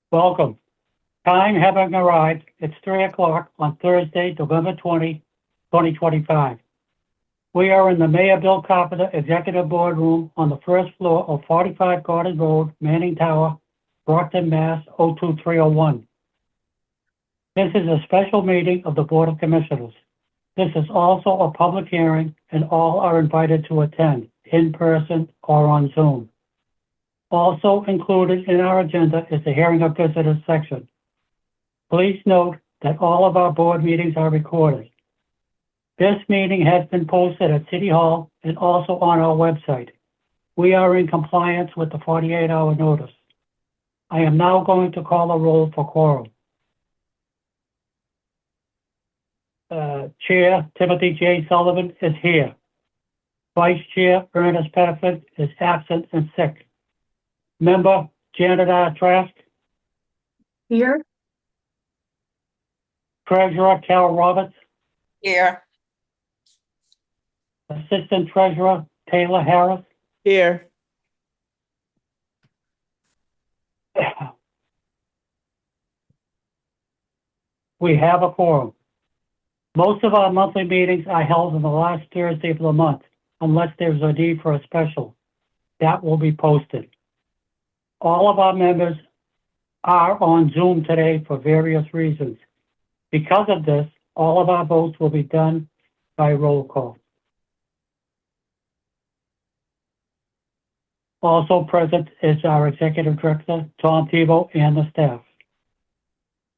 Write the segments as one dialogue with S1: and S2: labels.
S1: Welcome. Time having arrived, it's 3 o'clock on Thursday, November 20, 2025. We are in the Mayor Bill Carpenter Executive Boardroom on the first floor of 45 Gordon Road, Manning Tower, Brockton, Mass. 02301. This is a special meeting of the Board of Commissioners. This is also a public hearing, and all are invited to attend, in person or on Zoom. Also included in our agenda is the hearing of visitors section. Please note that all of our board meetings are recorded. This meeting has been posted at City Hall and also on our website. We are in compliance with the 48-hour notice. I am now going to call a roll for quorum. Chair Timothy J. Sullivan is here. Vice Chair Ernest Pettiford is absent and sick. Member Janet R. Trask.
S2: Here.
S1: Treasurer Carol Roberts.
S2: Here.
S1: Assistant Treasurer Taylor Harris.
S2: Here.
S1: We have a quorum. Most of our monthly meetings are held on the last Thursday of the month, unless there's a need for a special. That will be posted. All of our members are on Zoom today for various reasons. Because of this, all of our votes will be done by roll call. Also present is our Executive Director, Tom Tebow, and the staff.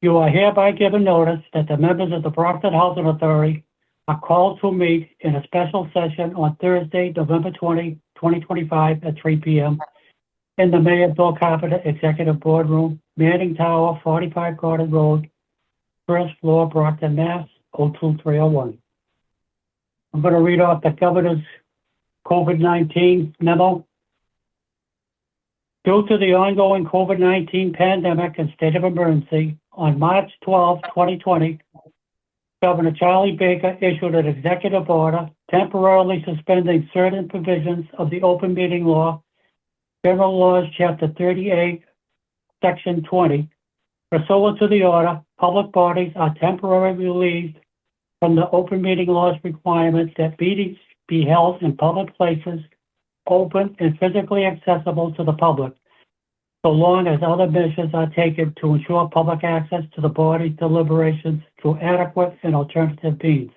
S1: You are hereby given notice that the members of the Brockton Housing Authority are called to meet in a special session on Thursday, November 20, 2025 at 3 p.m. in the Mayor Bill Carpenter Executive Boardroom, Manning Tower, 45 Gordon Road, first floor, Brockton, Mass. 02301. I'm going to read off the Governor's COVID-19 memo. Due to the ongoing COVID-19 pandemic and state of emergency, on March 12, 2020, Governor Charlie Baker issued an executive order temporarily suspending certain provisions of the Open Meeting Law, General Laws, Chapter 38, Section 20. Pursuant to the order, public bodies are temporarily relieved from the Open Meeting Law's requirements that meetings be held in public places, open and physically accessible to the public, so long as other measures are taken to ensure public access to the body's deliberations through adequate and alternative means.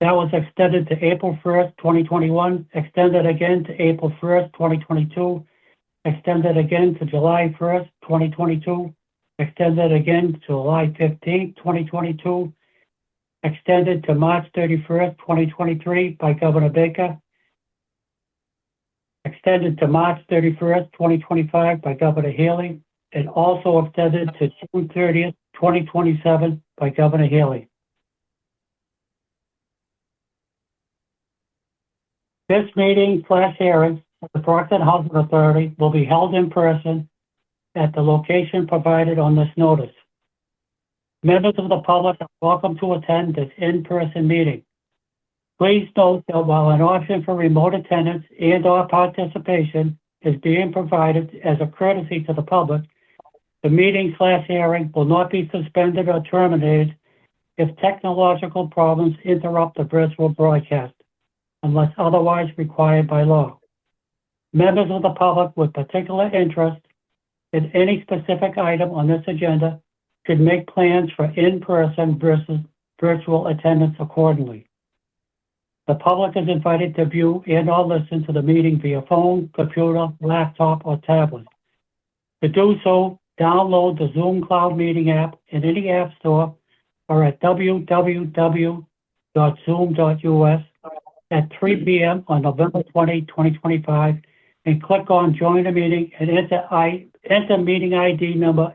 S1: That was extended to April 1st, 2021, extended again to April 1st, 2022, extended again to July 1st, 2022, extended again to July 15th, 2022, extended to March 31st, 2023 by Governor Baker, extended to March 31st, 2025 by Governor Healy, and also extended to June 30th, 2027 by Governor Healy. This meeting/hearing of the Brockton Housing Authority will be held in person at the location provided on this notice. Members of the public are welcome to attend this in-person meeting. Please note that while an option for remote attendance and/or participation is being provided as a courtesy to the public, the meeting/hearing will not be suspended or terminated if technological problems interrupt the virtual broadcast, unless otherwise required by law. Members of the public with particular interest in any specific item on this agenda should make plans for in-person versus virtual attendance accordingly. The public is invited to view and/or listen to the meeting via phone, computer, laptop, or tablet. To do so, download the Zoom Cloud Meeting app in any app store or at www.zoom.us at 3 p.m. on November 20, 2025, and click on Join the Meeting and enter meeting ID number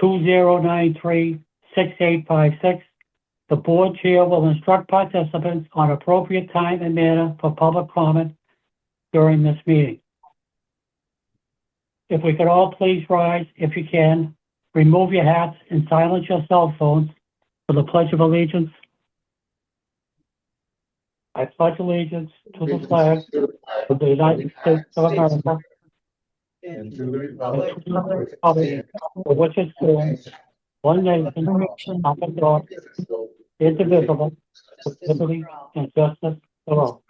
S1: 893-2093-6856. The board chair will instruct participants on appropriate time and manner for public comment during this meeting. If we could all please rise, if you can, remove your hats and silence your cell phones for the Pledge of Allegiance. I pledge allegiance to the flag of the United States of America
S3: and to the republic
S1: for which it stands, one nation, under God, indivisible, with liberty and justice for all.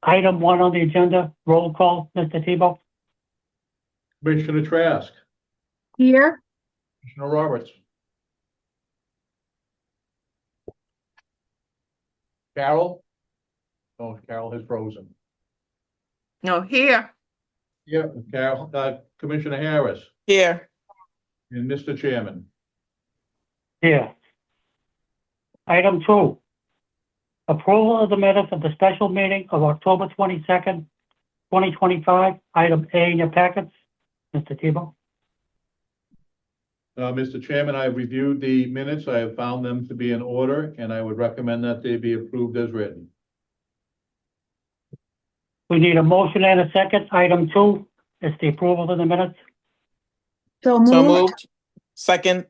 S1: Item 1 on the agenda, roll call, Mr. Tebow?
S3: Commissioner Trask,
S2: Here.
S3: Commissioner Roberts. Carol? Oh, Carol has frozen.
S2: No, here.
S3: Yeah, Carol, Commissioner Harris
S2: Here.
S3: and Mr. Chairman.
S1: Here. Item 2, approval of the minutes of the special meeting of October 22nd, 2025, item A in your packets. Mr. Tebow?
S3: Mr. Chairman, I have reviewed the minutes. I have found them to be in order, and I would recommend that they be approved as written.
S1: We need a motion and a second. Item 2 is the approval of the minutes.
S2: So moved. Second.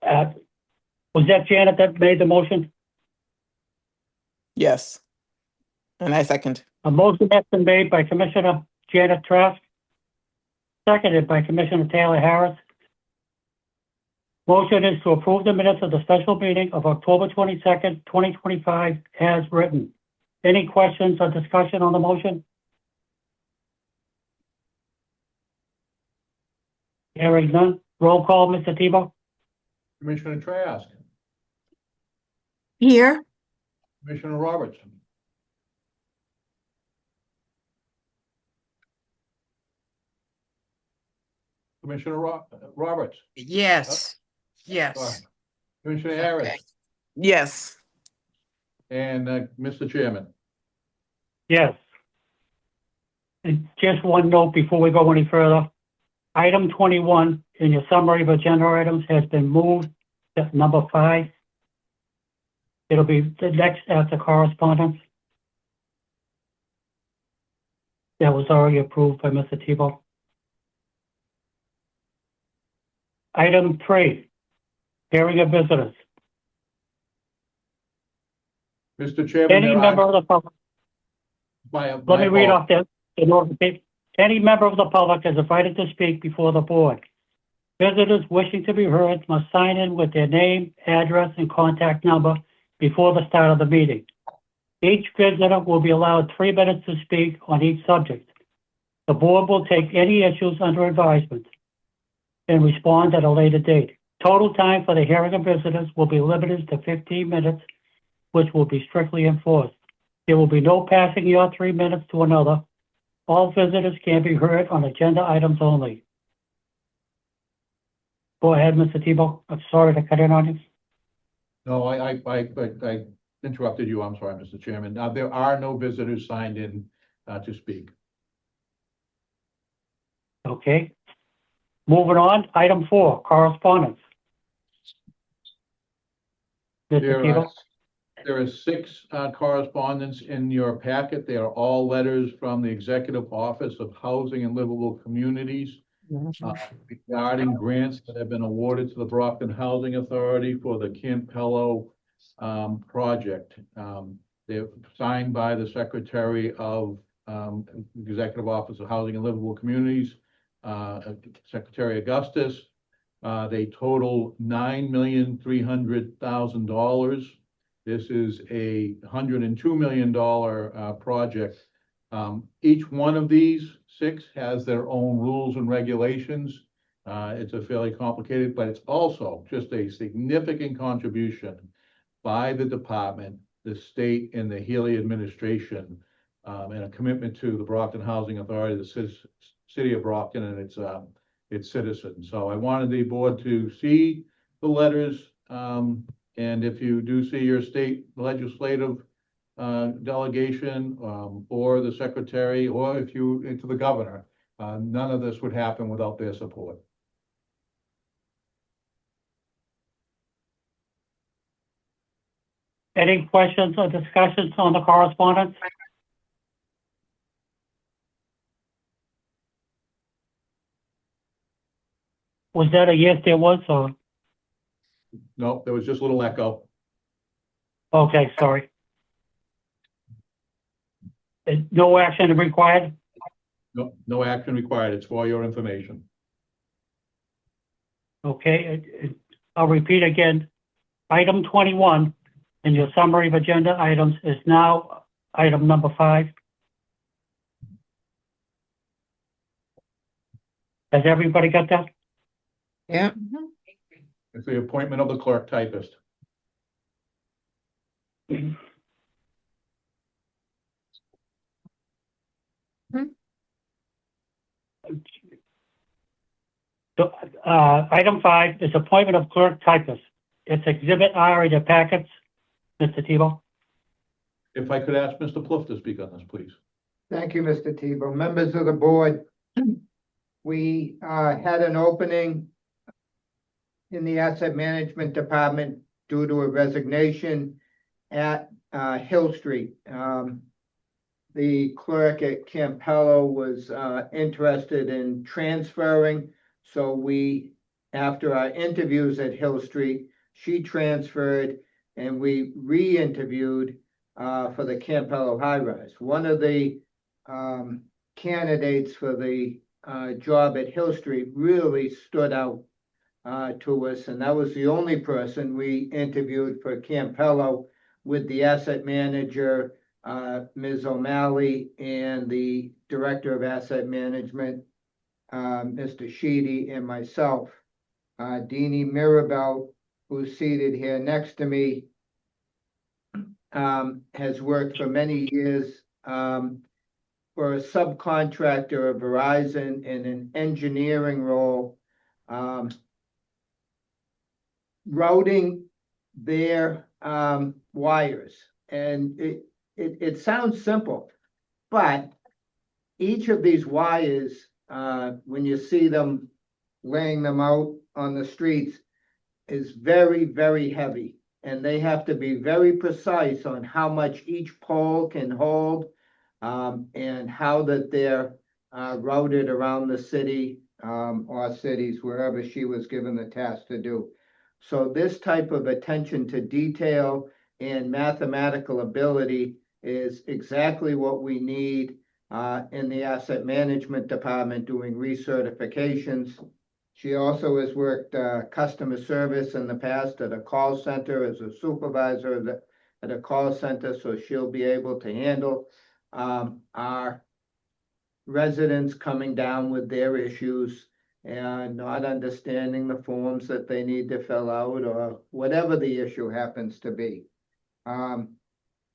S1: Was that Janet that made the motion?
S2: Yes. And I second.
S1: A motion has been made by Commissioner Janet Trask, seconded by Commissioner Taylor Harris. Motion is to approve the minutes of the special meeting of October 22nd, 2025 as written. Any questions or discussion on the motion? Hearing none. Roll call, Mr. Tebow?
S3: Commissioner Trask,
S2: Here.
S3: Commissioner Roberts. Commissioner Roberts.
S2: Yes.
S3: Sorry.
S2: Yes.
S3: Commissioner Harris.
S2: Okay. Yes.
S3: And Mr. Chairman.
S1: Yes. And just one note before we go any further. Item 21 in your summary of agenda items has been moved to number 5. It'll be the next after correspondence. That was already approved by Mr. Tebow. Item 3, hearing of visitors.
S3: Mr. Chairman.
S1: Any member of the public, let me read off this in order to any member of the public is invited to speak before the board. Visitors wishing to be heard must sign in with their name, address, and contact number before the start of the meeting. Each visitor will be allowed 3 minutes to speak on each subject. The board will take any issues under advisement and respond at a later date. Total time for the hearing of visitors will be limited to 15 minutes, which will be strictly enforced. There will be no passing your 3 minutes to another. All visitors can be heard on agenda items only. Go ahead, Mr. Tebow. I'm sorry to cut in on you.
S3: No, I interrupted you. I'm sorry, Mr. Chairman. There are no visitors signed in to speak.
S1: Okay. Moving on, item 4, correspondence. Mr. Tebow?
S3: There are 6 correspondence in your packet. They are all letters from the Executive Office of Housing and Livable Communities regarding grants that have been awarded to the Brockton Housing Authority for the Campello project. They're signed by the Secretary of Executive Office of Housing and Livable Communities, Secretary Augustus. They total $9,300,000. This is a $102 million project. Each one of these 6 has their own rules and regulations. It's a fairly complicated, but it's also just a significant contribution by the department, the state, and the Healy administration, and a commitment to the Brockton Housing Authority, the city of Brockton, and its citizens. So I wanted the board to see the letters. And if you do see your state legislative delegation or the secretary, or if you into the governor, none of this would happen without their support.
S1: Any questions or discussions on the correspondence? Was that a yes, there was, or?
S3: No, there was just a little echo.
S1: Okay, sorry. No action required?
S3: No, no action required. It's for your information.
S1: Okay, I'll repeat again. Item 21 in your summary of agenda items is now item number 5. Has everybody got that?
S2: Yeah.
S3: It's the appointment of the clerk typist. So, item 5 is appointment of clerk typist. It's Exhibit R in your packets, Mr. Tebow. If I could ask Mr. Plouffe to speak on this, please.
S4: Thank you, Mr. Tebow. Members of the board, we had an opening in the asset management department due to a resignation at Hill Street. The clerk at Campello was interested in transferring, so we, after our interviews at Hill Street, she transferred and we re-interviewed for the Campello high rise. One of the candidates for the job at Hill Street really stood out to us, and that was the only person we interviewed for Campello, with the asset manager, Ms. O'Malley, and the director of asset management, Mr. Sheedy, and myself. Deanie Mirabel, who's seated here next to me, has worked for many years for a subcontractor of Verizon in an engineering role, routing their wires. And it sounds simple, but each of these wires, when you see them laying them out on the streets, is very, very heavy. And they have to be very precise on how much each pole can hold, and how that they're routed around the city, or cities, wherever she was given the task to do. So this type of attention to detail and mathematical ability is exactly what we need in the asset management department doing recertifications. She also has worked customer service in the past at a call center as a supervisor at a call center, so she'll be able to handle our residents coming down with their issues and not understanding the forms that they need to fill out, or whatever the issue happens to be.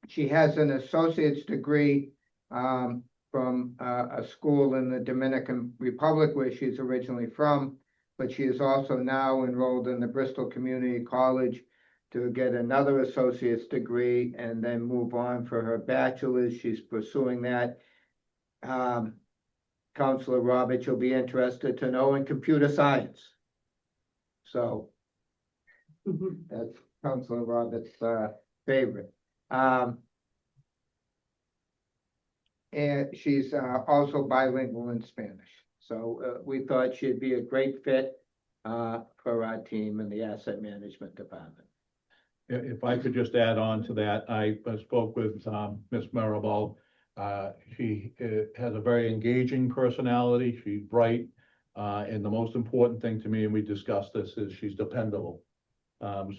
S4: She has an associate's degree from a school in the Dominican Republic, where she's originally from, but she is also now enrolled in the Bristol Community College to get another associate's degree and then move on for her bachelor's. She's pursuing that. Counselor Roberts, you'll be interested to know, in computer science. So that's Counselor Roberts' favorite. And she's also bilingual in Spanish. So we thought she'd be a great fit for our team in the asset management department.
S3: If I could just add on to that, I spoke with Ms. Maribel. She has a very engaging personality. She's bright. And the most important thing to me, and we discussed this, is she's dependable. I think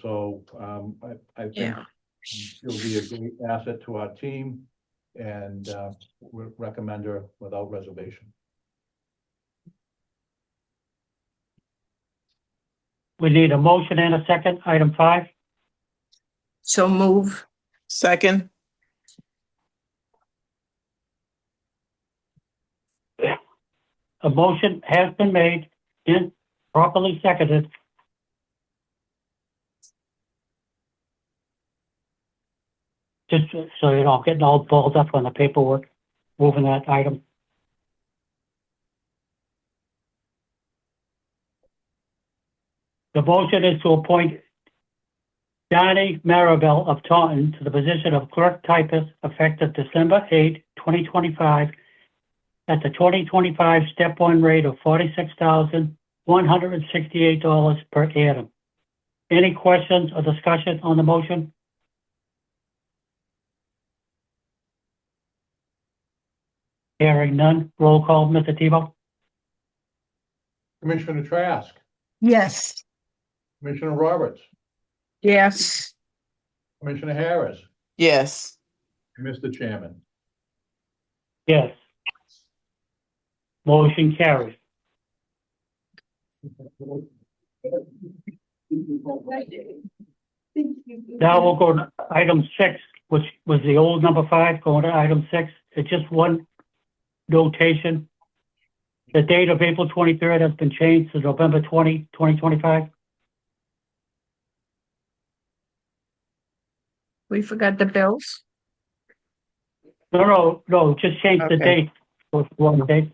S3: she'll be a great asset to our team, and we recommend her without reservation.
S1: We need a motion and a second, item 5.
S2: So move. Second.
S1: A motion has been made and properly seconded. Just so you're not getting all balled up on the paperwork, moving that item. The motion is to appoint Donnie Maribel of Taunton to the position of clerk typist effective December 8, 2025, at the 2025 step 1 rate of $46,168 per annum. Any questions or discussion on the motion? Hearing none, roll call, Mr. Tebow?
S3: Commissioner Trask,
S2: Yes.
S3: Commissioner Roberts,
S2: Yes.
S3: Commissioner Harris,
S2: Yes.
S3: and Mr. Chairman.
S1: Yes. Motion carries. Now we'll go to item 6, which was the old number 5, going to item 6. It's just one notation. The date of April 23rd has been changed to November 20, 2025.
S2: We forgot the bills?
S1: No, just change the
S2: Okay.
S1: date. For one date.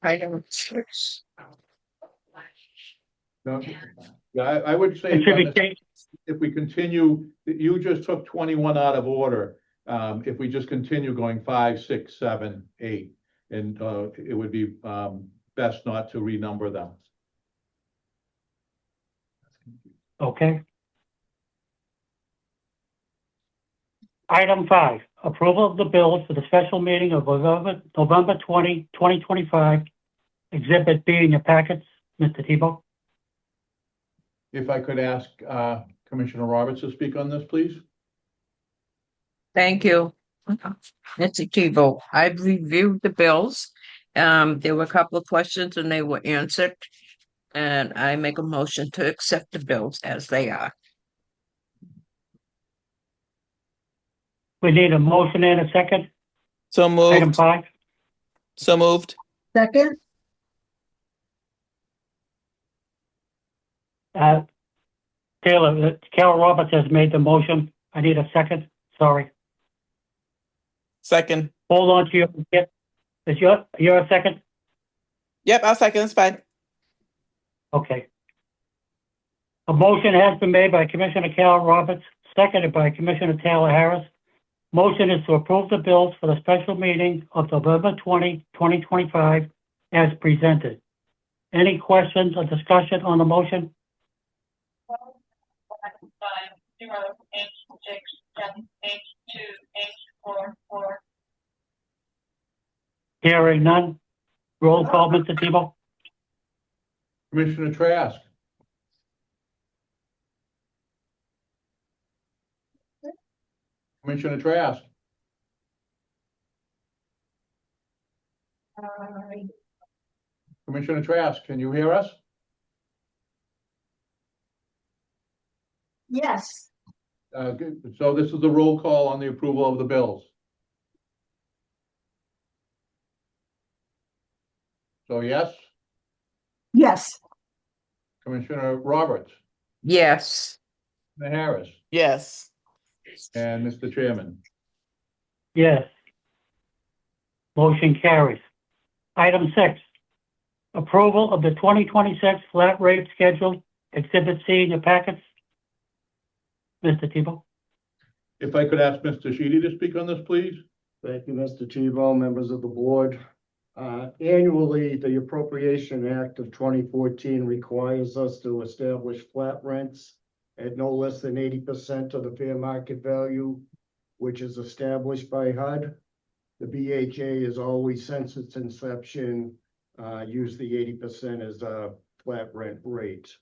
S2: Item 6.
S3: No, yeah, I would say,
S1: It should be changed.
S3: if we continue, you just took 21 out of order. If we just continue going 5, 6, 7, 8, and, it would be, best not to renumber them.
S1: Okay. Item 5, approval of the bills for the special meeting of November 20, 2025. Exhibit B in your packets, Mr. Tebow.
S3: If I could ask, Commissioner Roberts to speak on this, please?
S2: Thank you. Mr. Tebow, I've reviewed the bills. There were a couple of questions and they were answered. And I make a motion to accept the bills as they are.
S1: We need a motion and a second.
S5: So
S1: Item
S5: moved.
S1: 5.
S5: So moved.
S2: Second?
S1: Taylor, Carol Roberts has made the motion. I need a second. Sorry.
S5: Second.
S1: Hold on to your, is you're a second?
S5: Yep, I'll second. It's fine.
S1: Okay. A motion has been made by Commissioner Carol Roberts, seconded by Commissioner Taylor Harris. Motion is to approve the bills for the special meeting of November 20, 2025 as presented. Any questions or discussion on the motion?
S6: 5, 0, 8, 6, 7, 8, 2, 8, 4, 4.
S1: Hearing none. Roll call, Mr. Tebow.
S3: Commissioner Trask, Commissioner Trask, Commissioner Trask, can you hear us?
S6: Yes.
S3: Good. So this is the roll call on the approval of the bills. So yes,
S6: Yes.
S3: Commissioner Roberts,
S2: Yes.
S3: Commissioner Harris,
S5: Yes.
S3: and Mr. Chairman.
S1: Yes. Motion carries. Item 6, approval of the 2026 flat rate schedule, Exhibit C in your packets. Mr. Tebow.
S3: If I could ask Mr. Sheedy to speak on this, please?
S7: Thank you, Mr. Tebow, members of the board. Annually, the Appropriation Act of 2014 requires us to establish flat rents at no less than 80% of the fair market value, which is established by HUD. The BHA has always, since its inception, used the 80% as a flat rent rate.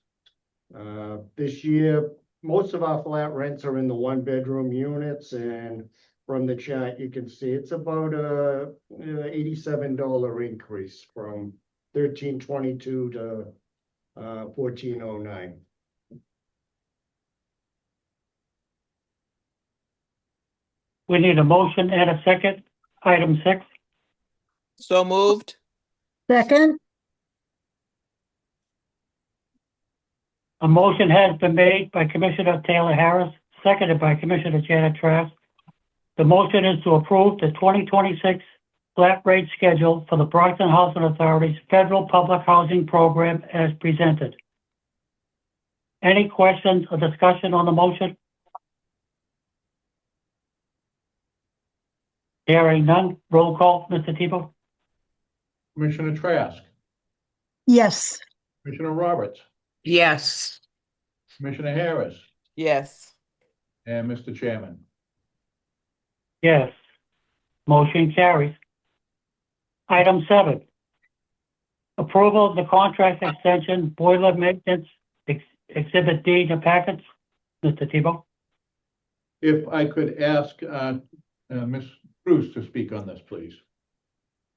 S7: This year, most of our flat rents are in the 1-bedroom units, and from the chart, you can see it's about a $87 increase from $13.22 to $14.09.
S1: We need a motion and a second. Item 6.
S5: So moved.
S6: Second?
S1: A motion has been made by Commissioner Taylor Harris, seconded by Commissioner Janet Trask. The motion is to approve the 2026 flat rate schedule for the Brockton Housing Authority's Federal Public Housing Program as presented. Any questions or discussion on the motion? Hearing none. Roll call, Mr. Tebow.
S3: Commissioner Trask,
S6: Yes.
S3: Commissioner Roberts,
S2: Yes.
S3: Commissioner Harris,
S5: Yes.
S3: and Mr. Chairman.
S1: Yes. Motion carries. Item 7. Approval of the contract extension boiler maintenance Exhibit D in your packets. Mr. Tebow?
S3: If I could ask, Ms. Bruce to speak on this, please.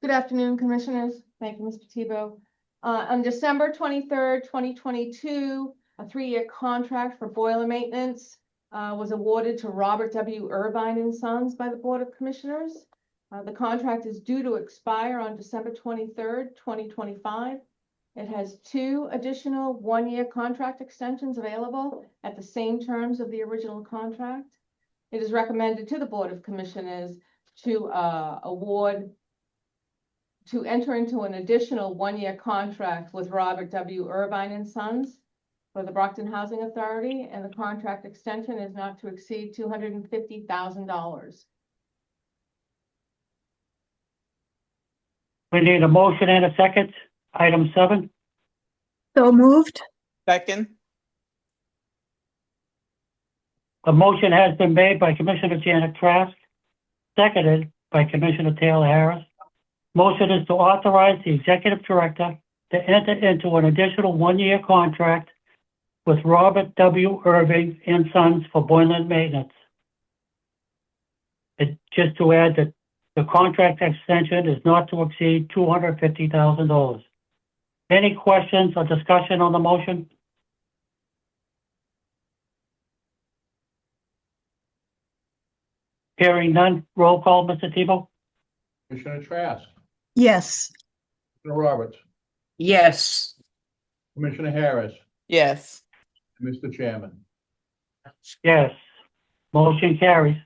S8: Good afternoon, Commissioners. Thank you, Mr. Tebow. On December 23rd, 2022, a 3-year contract for boiler maintenance was awarded to Robert W. Irvine and Sons by the Board of Commissioners. The contract is due to expire on December 23rd, 2025. It has 2 additional 1-year contract extensions available at the same terms of the original contract. It is recommended to the Board of Commissioners to enter into an additional 1-year contract with Robert W. Irvine and Sons for the Brockton Housing Authority, and the contract extension is not to exceed $250,000.
S1: We need a motion and a second. Item 7.
S6: So moved.
S5: Second.
S1: A motion has been made by Commissioner Janet Trask, seconded by Commissioner Taylor Harris. Motion is to authorize the executive director to enter into an additional 1-year contract with Robert W. Irving and Sons for boiler maintenance. Just to add that the contract extension is not to exceed $250,000. Any questions or discussion on the motion? Hearing none, roll call, Mr. Tebow?
S3: Commissioner Trask,
S6: Yes.
S3: Commissioner Roberts,
S2: Yes.
S3: Commissioner Harris,
S5: Yes.
S3: Mr. Chairman.
S1: Yes. Motion carries.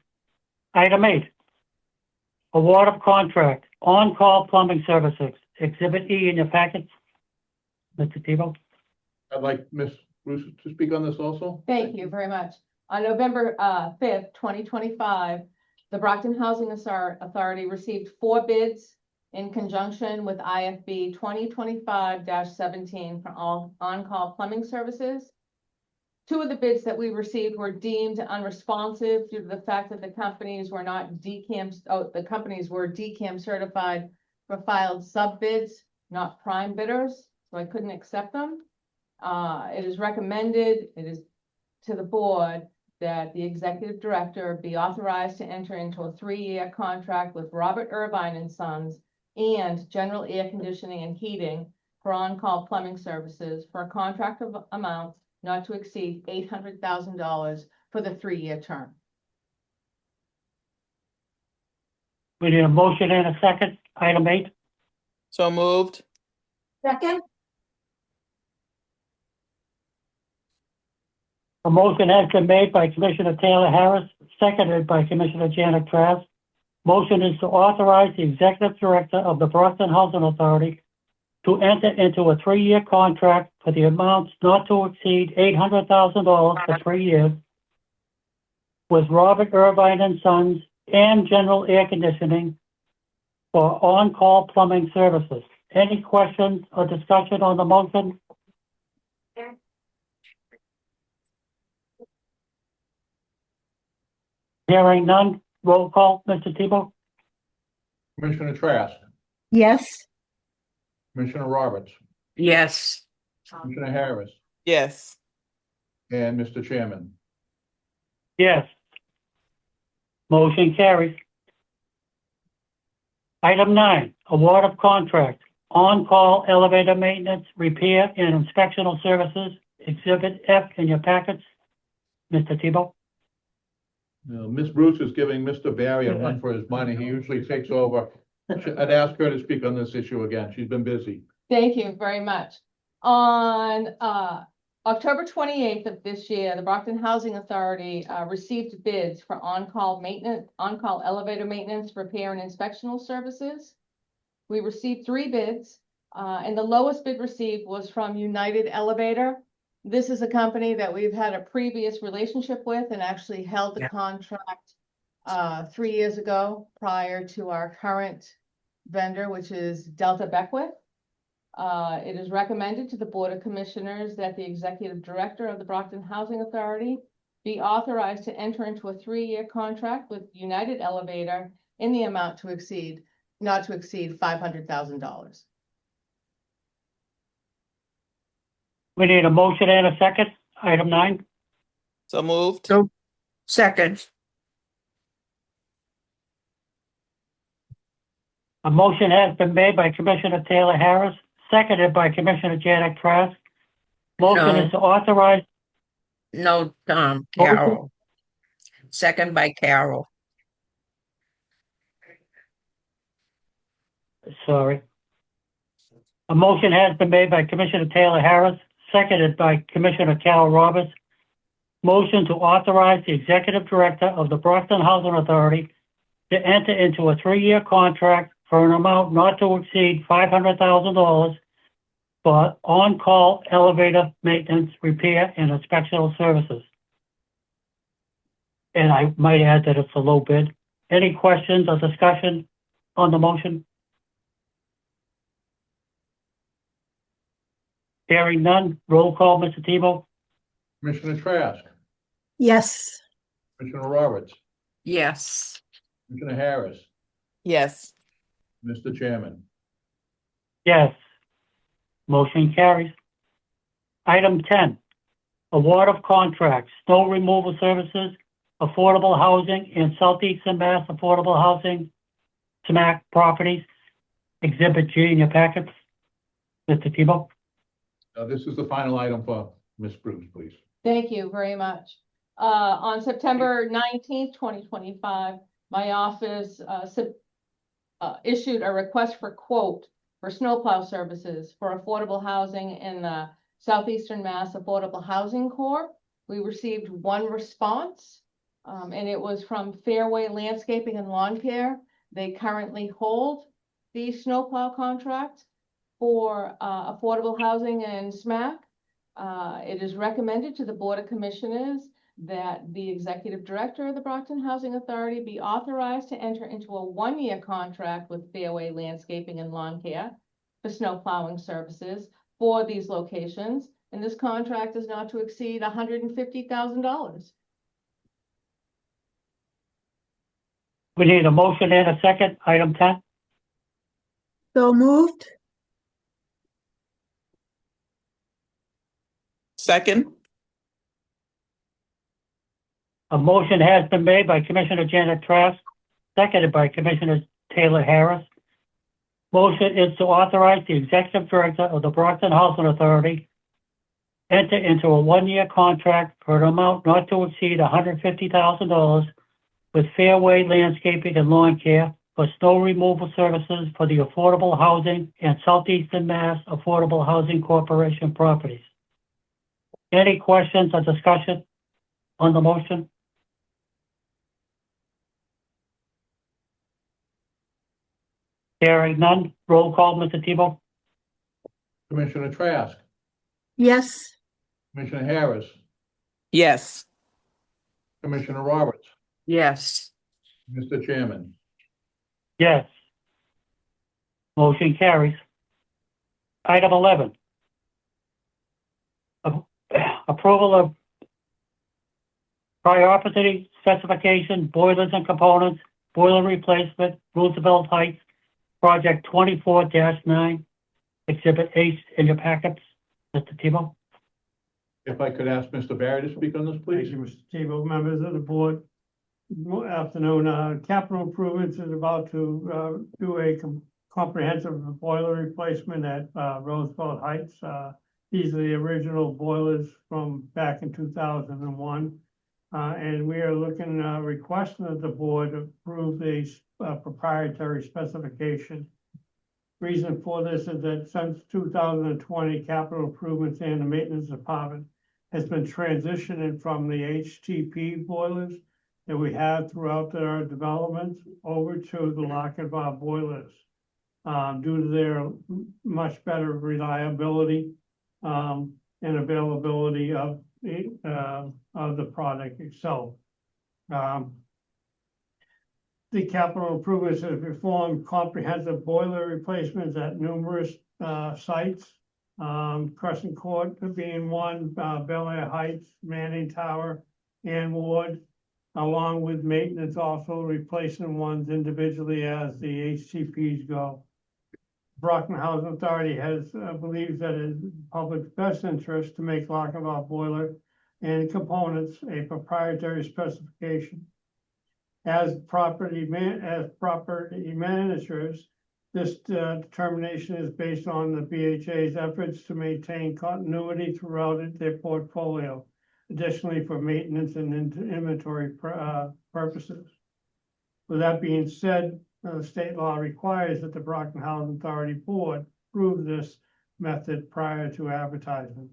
S1: Item 8. Award of contract, on-call plumbing services, Exhibit E in your packets. Mr. Tebow?
S3: I'd like Ms. Bruce to speak on this also.
S8: Thank you very much. On November 5th, 2025, the Brockton Housing Authority received 4 bids in conjunction with IFB 2025-17 for all on-call plumbing services. 2 of the bids that we received were deemed unresponsive due to the fact that the companies were not the companies were DCAM certified for filed sub bids, not prime bidders, so I couldn't accept them. It is recommended, it is to the board, that the executive director be authorized to enter into a 3-year contract with Robert Irvine and Sons and General Air Conditioning and Heating for on-call plumbing services for a contract of amount not to exceed $800,000 for the 3-year term.
S1: We need a motion and a second. Item 8.
S5: So moved.
S6: Second?
S1: A motion has been made by Commissioner Taylor Harris, seconded by Commissioner Janet Trask. Motion is to authorize the executive director of the Brockton Housing Authority to enter into a 3-year contract for the amounts not to exceed $800,000 for 3 years with Robert Irvine and Sons and General Air Conditioning for on-call plumbing services. Any questions or discussion on the motion? Hearing none, roll call, Mr. Tebow?
S3: Commissioner Trask,
S6: Yes.
S3: Commissioner Roberts,
S2: Yes.
S3: Commissioner Harris,
S5: Yes.
S3: and Mr. Chairman.
S1: Yes. Motion carries. Item 9, award of contract, on-call elevator maintenance, repair, and inspectional services, Exhibit F in your packets. Mr. Tebow?
S3: Ms. Bruce is giving Mr. Barry a run for his money. He usually takes over. I'd ask her to speak on this issue again. She's been busy.
S8: Thank you very much. On October 28th of this year, the Brockton Housing Authority received bids for on-call elevator maintenance, repair, and inspectional services. We received 3 bids, and the lowest bid received was from United Elevator. This is a company that we've had a previous relationship with and actually held the contract 3 years ago prior to our current vendor, which is Delta Beckwith. It is recommended to the Board of Commissioners that the Executive Director of the Brockton Housing Authority be authorized to enter into a 3-year contract with United Elevator in the amount not to exceed $500,000.
S1: We need a motion and a second. Item 9.
S5: So moved.
S2: So, second,
S1: A motion has been made by Commissioner Taylor Harris, seconded by Commissioner Janet Trask. Motion
S2: No.
S1: is to authorize,
S2: no, Carol. Second by Carol.
S1: sorry. A motion has been made by Commissioner Taylor Harris, seconded by Commissioner Carol Roberts. Motion to authorize the Executive Director of the Brockton Housing Authority to enter into a 3-year contract for an amount not to exceed $500,000 for on-call elevator maintenance, repair, and inspectional services. And I might add that it's a low bid. Any questions or discussion on the motion? Hearing none, roll call, Mr. Tebow?
S3: Commissioner Trask,
S6: Yes.
S3: Commissioner Roberts,
S2: Yes.
S3: Commissioner Harris,
S5: Yes.
S3: Mr. Chairman.
S1: Yes. Motion carries. Item 10, award of contracts, snow removal services, affordable housing, and Southeastern Mass Affordable Housing, SMAC properties, Exhibit G in your packets. Mr. Tebow?
S3: This is the final item for Ms. Bruce, please.
S8: Thank you very much. On September 19th, 2025, my office issued a request for quote for snowplow services for affordable housing in the Southeastern Mass Affordable Housing Corp. We received one response, and it was from Fairway Landscaping and Lawn Care. They currently hold the snowplow contract for affordable housing and SMAC. It is recommended to the Board of Commissioners that the Executive Director of the Brockton Housing Authority be authorized to enter into a 1-year contract with Fairway Landscaping and Lawn Care for snow plowing services for these locations, and this contract is not to exceed $150,000.
S1: We need a motion and a second. Item 10.
S6: So moved.
S5: Second.
S1: A motion has been made by Commissioner Janet Trask, seconded by Commissioner Taylor Harris. Motion is to authorize the Executive Director of the Brockton Housing Authority enter into a 1-year contract for an amount not to exceed $150,000 with Fairway Landscaping and Lawn Care for snow removal services for the Affordable Housing and Southeastern Mass Affordable Housing Corporation properties. Any questions or discussion on the motion? Hearing none, roll call, Mr. Tebow?
S3: Commissioner Trask,
S6: Yes.
S3: Commissioner Harris,
S5: Yes.
S3: Commissioner Roberts,
S2: Yes.
S3: Mr. Chairman.
S1: Yes. Motion carries. Item 11. Approval of priority specification, boilers and components, boiler replacement, Roosevelt Heights, Project 24-9, Exhibit H in your packets. Mr. Tebow?
S3: If I could ask Mr. Barry to speak on this,
S9: Thank
S3: please.
S9: you, Mr. Tebow, members of the board. Good afternoon. Capital Improvements is about to do a comprehensive boiler replacement at Roosevelt Heights. These are the original boilers from back in 2001. And we are requesting that the board approve these proprietary specification. Reason for this is that since 2020, Capital Improvements and the Maintenance Department has been transitioning from the HTP boilers that we have throughout our developments over to the Lochinvar boilers due to their much better reliability and availability of the product itself. The Capital Improvements have performed comprehensive boiler replacements at numerous sites. Crescent Court being one, Bel Air Heights, Manning Tower, and Ward. along with maintenance, also replacing ones individually as the HCPs go. Brockton Housing Authority believes that it is in the public's best interest to make Lochinvar boiler and components a proprietary specification. As property managers, this determination is based on the BHA's efforts to maintain continuity throughout their portfolio. Additionally, for maintenance and inventory purposes. With that being said, state law requires that the Brockton Housing Authority Board approve this method prior to advertisement.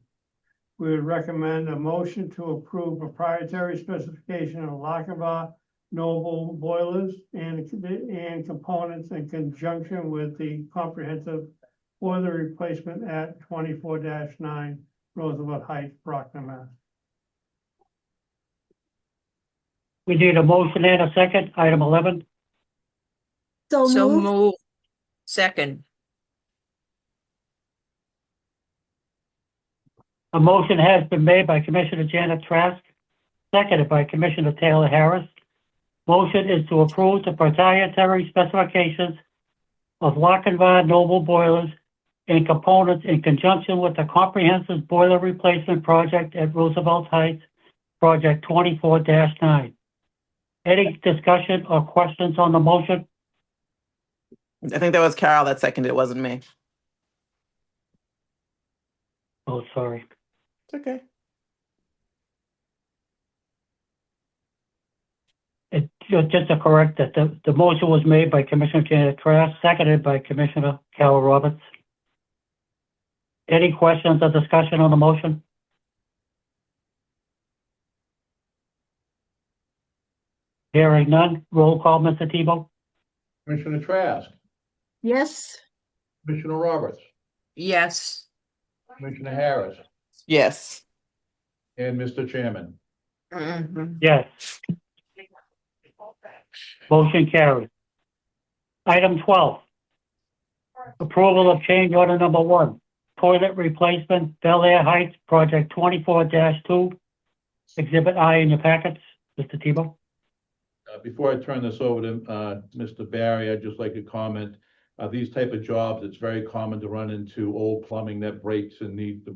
S9: We would recommend a motion to approve proprietary specification of Lochinvar Noble boilers and components in conjunction with the comprehensive boiler replacement at 24-9 Roosevelt Heights, Brockton, Mass.
S1: We need a motion and a second, item 11.
S6: So
S2: So
S6: moved.
S2: move. Second.
S1: A motion has been made by Commissioner Janet Trask, seconded by Commissioner Taylor Harris. Motion is to approve the proprietary specifications of Lochinvar Noble boilers and components in conjunction with the comprehensive boiler replacement project at Roosevelt Heights, project 24-9. Any discussion or questions on the motion?
S5: I think that was Carol that seconded, it wasn't me.
S1: Oh, sorry.
S5: It's okay.
S1: Just to correct that, the motion was made by Commissioner Janet Trask, seconded by Commissioner Carol Roberts. Any questions or discussion on the motion? Hearing none, roll call, Mr. Tebow?
S3: Commissioner Trask,
S6: Yes.
S3: Commissioner Roberts,
S2: Yes.
S3: Commissioner Harris,
S5: Yes.
S3: and Mr. Chairman.
S2: Mhm.
S1: Yes. Motion carried. Item 12. Approval of change order number 1, toilet replacement, Bel Air Heights, project 24-2. Exhibit I in your packets, Mr. Tebow.
S3: Before I turn this over to Mr. Barry, I'd just like to comment, these type of jobs, it's very common to run into old plumbing that breaks and need to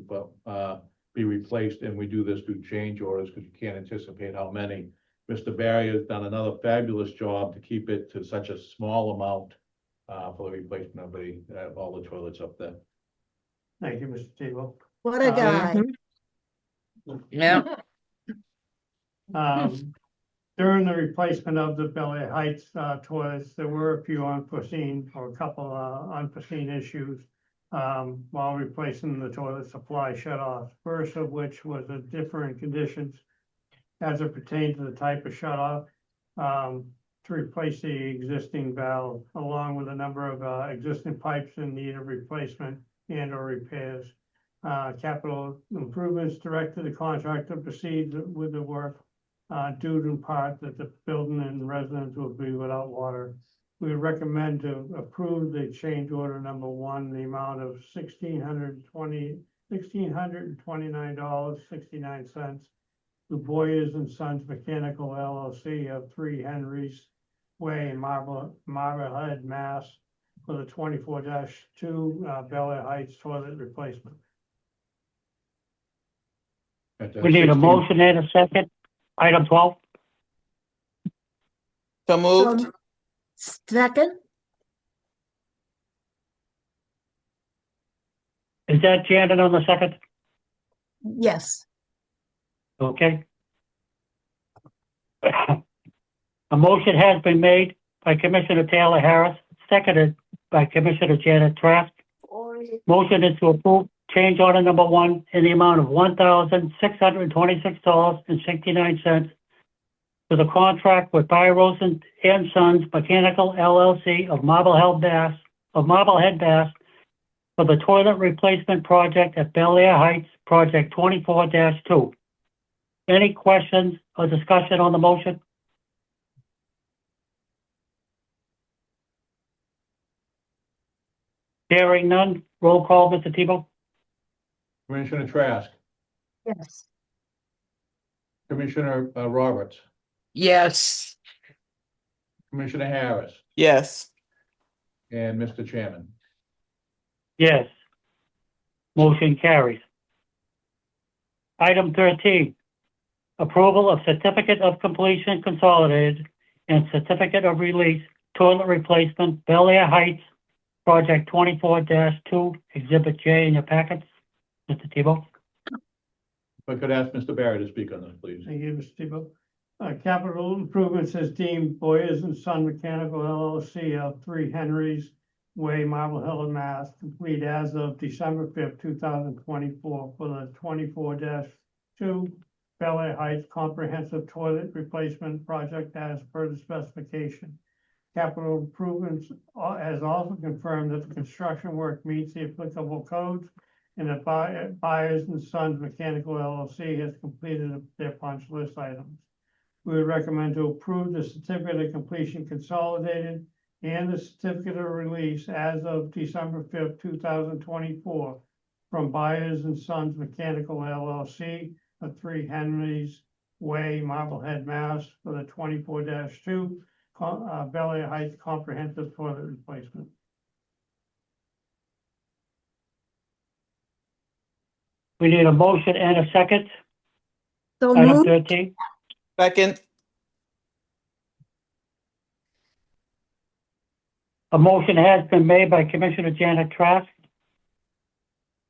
S3: be replaced, and we do this through change orders because you can't anticipate how many. Mr. Barry has done another fabulous job to keep it to such a small amount for the replacement of all the toilets up there.
S9: Thank you, Mr. Tebow.
S6: What a guy.
S2: Yeah.
S9: During the replacement of the Bel Air Heights toilets, there were a few unforeseen or a couple unforeseen issues while replacing the toilet supply shutoffs. First of which was the different conditions as it pertained to the type of shutoff to replace the existing valve, along with a number of existing pipes in need of replacement and or repairs. Capital improvements directed the contractor to proceed with the work due to in part that the building and residents will be without water. We recommend to approve the change order number 1, in the amount of $1,629.69 to Boyers and Sons Mechanical LLC of 3 Henry's Way in Marblehead, Mass. For the 24-2 Bel Air Heights toilet replacement.
S1: We need a motion and a second, item 12.
S5: So moved.
S6: Second.
S1: Is that Janet on the second?
S6: Yes.
S1: Okay. A motion has been made by Commissioner Taylor Harris, seconded by Commissioner Janet Trask. Motion is to approve change order number 1 in the amount of $1,626.69 for the contract with Byros and Sons Mechanical LLC of Marblehead, Mass. For the toilet replacement project at Bel Air Heights, project 24-2. Any questions or discussion on the motion? Hearing none, roll call, Mr. Tebow.
S3: Commissioner Trask,
S6: Yes.
S3: Commissioner Roberts,
S2: Yes.
S3: Commissioner Harris,
S5: Yes.
S3: and Mr. Chairman.
S1: Yes. Motion carries. Item 13, approval of certificate of completion consolidated and certificate of release toilet replacement Bel Air Heights, project 24-2, Exhibit J in your packets. Mr. Tebow?
S3: If I could ask Mr. Barry to speak on this, please.
S9: Thank you, Mr. Tebow. Capital improvements as deemed Boyers and Son Mechanical LLC of 3 Henry's Way, Marble Hill, Mass. Complete as of December 5th, 2024 for the 24-2 Bel Air Heights Comprehensive Toilet Replacement Project as per the specification. Capital improvements has also confirmed that the construction work meets the applicable codes and that Byers and Sons Mechanical LLC has completed their punch list items. We would recommend to approve the certificate of completion consolidated and the certificate of release as of December 5th, 2024 from Byers and Sons Mechanical LLC of 3 Henry's Way, Marblehead, Mass. For the 24-2 Bel Air Heights Comprehensive Toilet Replacement.
S1: We need a motion and a second.
S6: So
S1: Item
S6: moved.
S1: 13.
S5: Second.
S1: A motion has been made by Commissioner Janet Trask,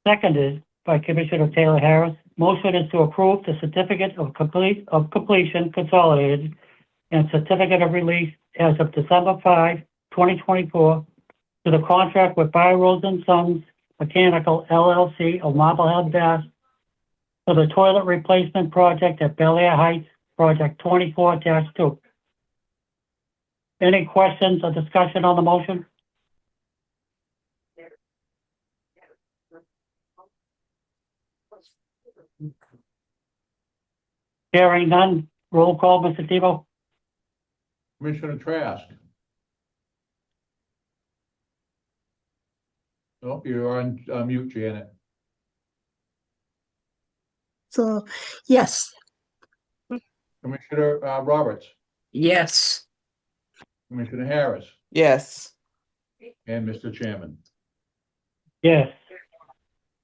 S1: seconded by Commissioner Taylor Harris. Motion is to approve the certificate of completion consolidated and certificate of release as of December 5, 2024 to the contract with Byers and Sons Mechanical LLC of Marblehead, Mass. For the toilet replacement project at Bel Air Heights, project 24-2. Any questions or discussion on the motion? Hearing none, roll call, Mr. Tebow?
S3: Commissioner Trask. Oh, you're on mute, Janet.
S6: So, yes.
S3: Commissioner Roberts,
S2: Yes.
S3: Commissioner Harris,
S5: Yes.
S3: and Mr. Chairman.
S1: Yes.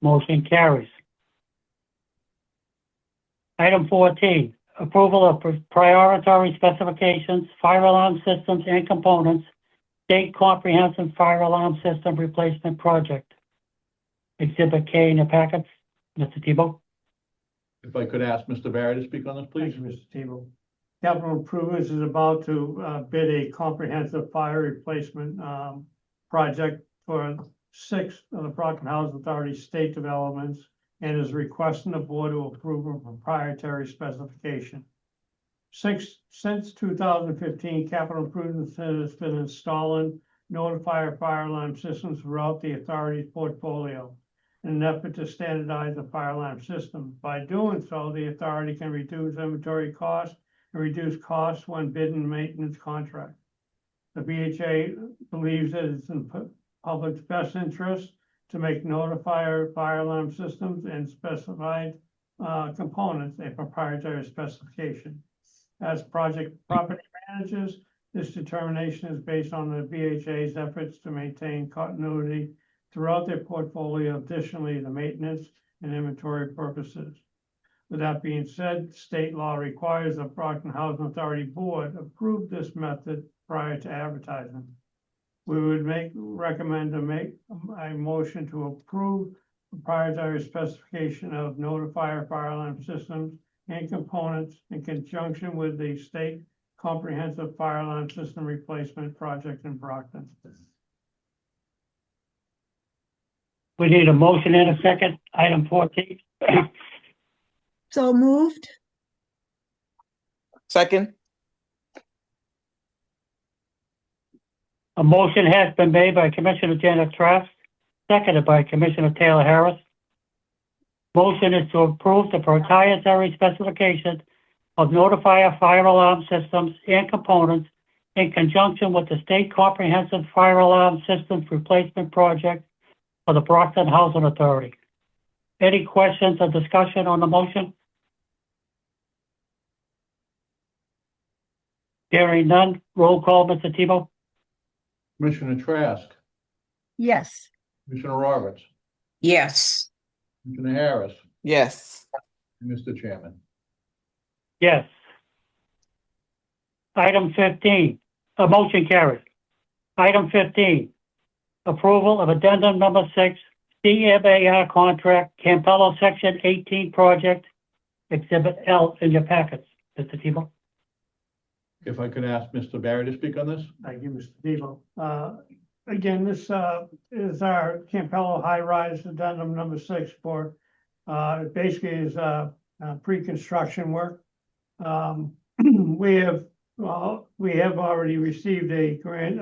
S1: Motion carries. Item 14, approval of priority specifications, fire alarm systems and components, state comprehensive fire alarm system replacement project. Exhibit K in your packets. Mr. Tebow?
S3: If I could ask Mr. Barry to speak on this, please.
S9: Thank you, Mr. Tebow. Capital Improvements is about to bid a comprehensive fire replacement project for 6 of the Brockton Housing Authority state developments and is requesting the board to approve a proprietary specification. Since 2015, Capital Improvements has been installing notifier fire alarm systems throughout the authority's portfolio in an effort to standardize the fire alarm system. By doing so, the authority can reduce inventory costs and reduce costs when bidding maintenance contracts. The BHA believes that it's in public's best interest to make notifier fire alarm systems and specified components a proprietary specification. As project property managers, this determination is based on the BHA's efforts to maintain continuity throughout their portfolio, additionally the maintenance and inventory purposes. With that being said, state law requires the Brockton Housing Authority Board approve this method prior to advertising. We would recommend to make a motion to approve proprietary specification of notifier fire alarm systems and components in conjunction with the state comprehensive fire alarm system replacement project in Brockton.
S1: We need a motion and a second. Item 14.
S6: So moved.
S5: Second.
S1: A motion has been made by Commissioner Janet Trask, seconded by Commissioner Taylor Harris. Motion is to approve the proprietary specification of notifier fire alarm systems and components in conjunction with the State Comprehensive Fire Alarm Systems Replacement Project for the Brockton Housing Authority. Any questions or discussion on the motion? Hearing none, roll call, Mr. Tebow?
S3: Commissioner Trask,
S6: Yes.
S3: Commissioner Roberts,
S2: Yes.
S3: Commissioner Harris,
S5: Yes.
S3: and Mr. Chairman.
S1: Yes. Item 15, a motion carries. Item 15, approval of addendum number 6, CMAR contract, Campello Section 18 project, Exhibit L in your packets. Mr. Tebow?
S3: If I could ask Mr. Barry to speak on this?
S9: Thank you, Mr. Tebow. Again, this is our Campello High Rise Addendum number 6 for, it basically is pre-construction work. We have already received a grant,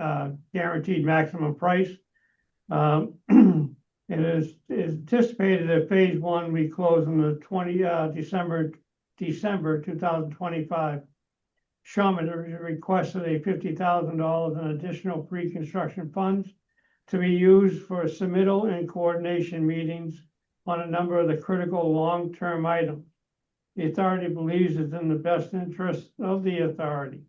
S9: guaranteed maximum price. It is anticipated that phase 1 we close on the December 2025. Sherman requested a $50,000 in additional pre-construction funds to be used for submittal and coordination meetings on a number of the critical long-term items. The authority believes it's in the best interest of the authority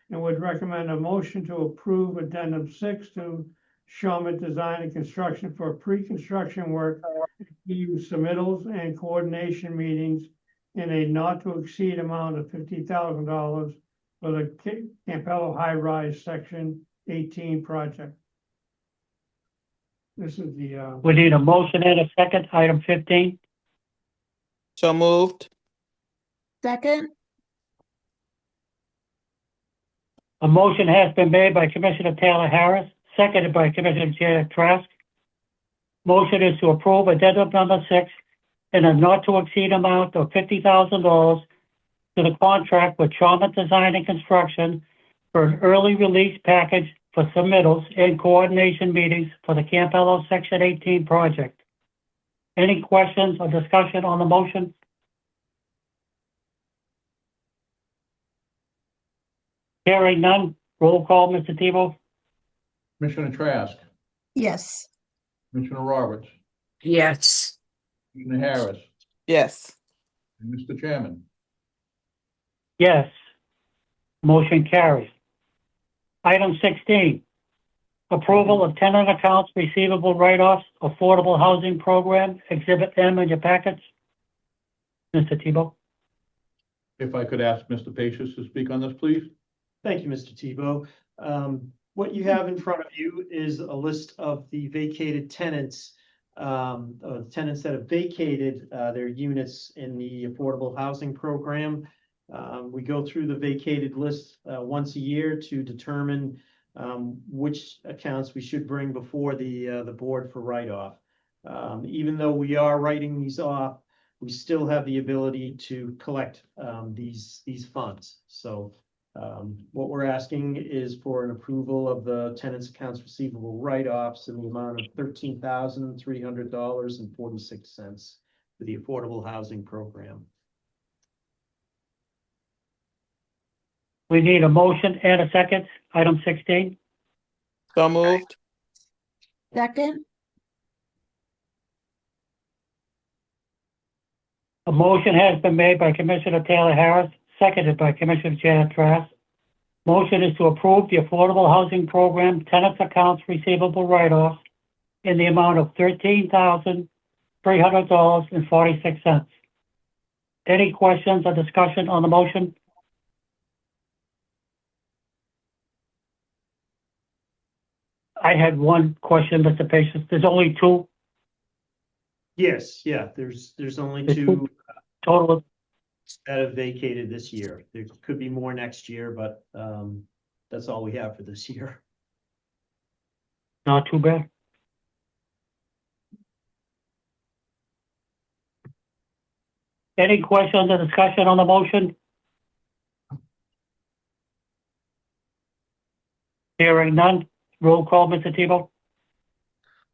S9: and would recommend a motion to approve addendum 6 to Sherman Design and Construction for pre-construction work, use submittals and coordination meetings in a not to exceed amount of $50,000 for the Campello High Rise Section 18 project. This is the,
S1: We need a motion and a second, item 15.
S5: So moved.
S6: Second?
S1: A motion has been made by Commissioner Taylor Harris, seconded by Commissioner Janet Trask. Motion is to approve addendum number 6 in a not to exceed amount of $50,000 to the contract with Trauma Design and Construction for an early release package for submittals and coordination meetings for the Campello Section 18 project. Any questions or discussion on the motion? Hearing none, roll call, Mr. Tebow?
S3: Commissioner Trask,
S6: Yes.
S3: Commissioner Roberts,
S2: Yes.
S3: Commissioner Harris,
S5: Yes.
S3: and Mr. Chairman.
S1: Yes. Motion carries. Item 16, approval of tenant accounts receivable write-offs, affordable housing program, Exhibit M in your packets. Mr. Tebow?
S3: If I could ask Mr. Pacious to speak on this, please?
S10: Thank you, Mr. Tebow. What you have in front of you is a list of the vacated tenants, tenants that have vacated their units in the affordable housing program. We go through the vacated list once a year to determine which accounts we should bring before the board for write-off. Even though we are writing these off, we still have the ability to collect these funds. So what we're asking is for an approval of the tenants' accounts receivable write-offs in the amount of $13,300.46 for the affordable housing program.
S1: We need a motion and a second, item 16.
S5: So moved.
S6: Second?
S1: A motion has been made by Commissioner Taylor Harris, seconded by Commissioner Janet Trask. Motion is to approve the affordable housing program tenants accounts receivable write-offs in the amount of $13,300.46. Any questions or discussion on the motion? I had one question, Mr. Patience. There's only two
S10: Yes, yeah, there's only two
S1: total.
S10: that have vacated this year. There could be more next year, but that's all we have for this year.
S1: Not too bad. Any questions or discussion on the motion? Hearing none. Roll call, Mr. Tebow?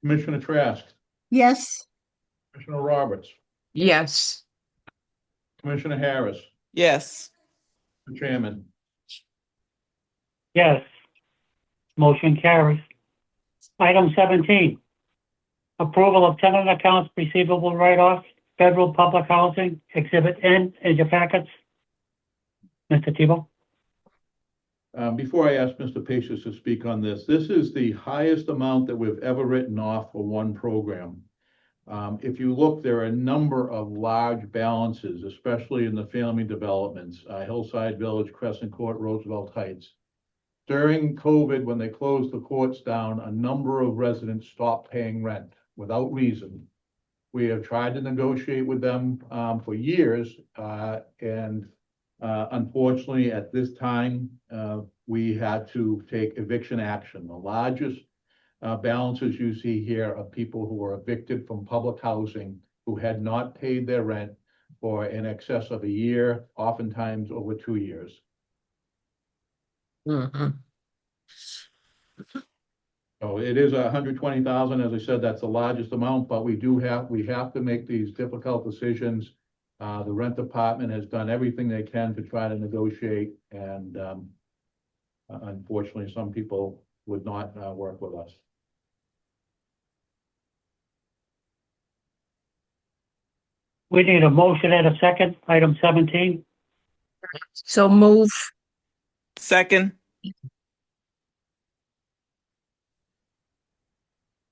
S3: Commissioner Trask,
S6: Yes.
S3: Commissioner Roberts,
S2: Yes.
S3: Commissioner Harris,
S5: Yes.
S3: Mr. Chairman.
S1: Yes. Motion carries. Item 17, approval of tenant accounts receivable write-offs, federal public housing, Exhibit N in your packets. Mr. Tebow?
S3: Before I ask Mr. Pacious to speak on this, this is the highest amount that we've ever written off for one program. If you look, there are a number of large balances, especially in the family developments, Hillside Village, Crescent Court, Roosevelt Heights. During COVID, when they closed the courts down, a number of residents stopped paying rent without reason. We have tried to negotiate with them for years, and unfortunately, at this time, we had to take eviction action. The largest balances you see here are people who were evicted from public housing who had not paid their rent for in excess of a year, oftentimes over 2 years.
S2: Mhm.
S3: So it is 120,000, as I said, that's the largest amount, but we have to make these difficult decisions. The rent department has done everything they can to try to negotiate, and unfortunately, some people would not work with us.
S1: We need a motion and a second, item 17.
S2: So move.
S5: Second,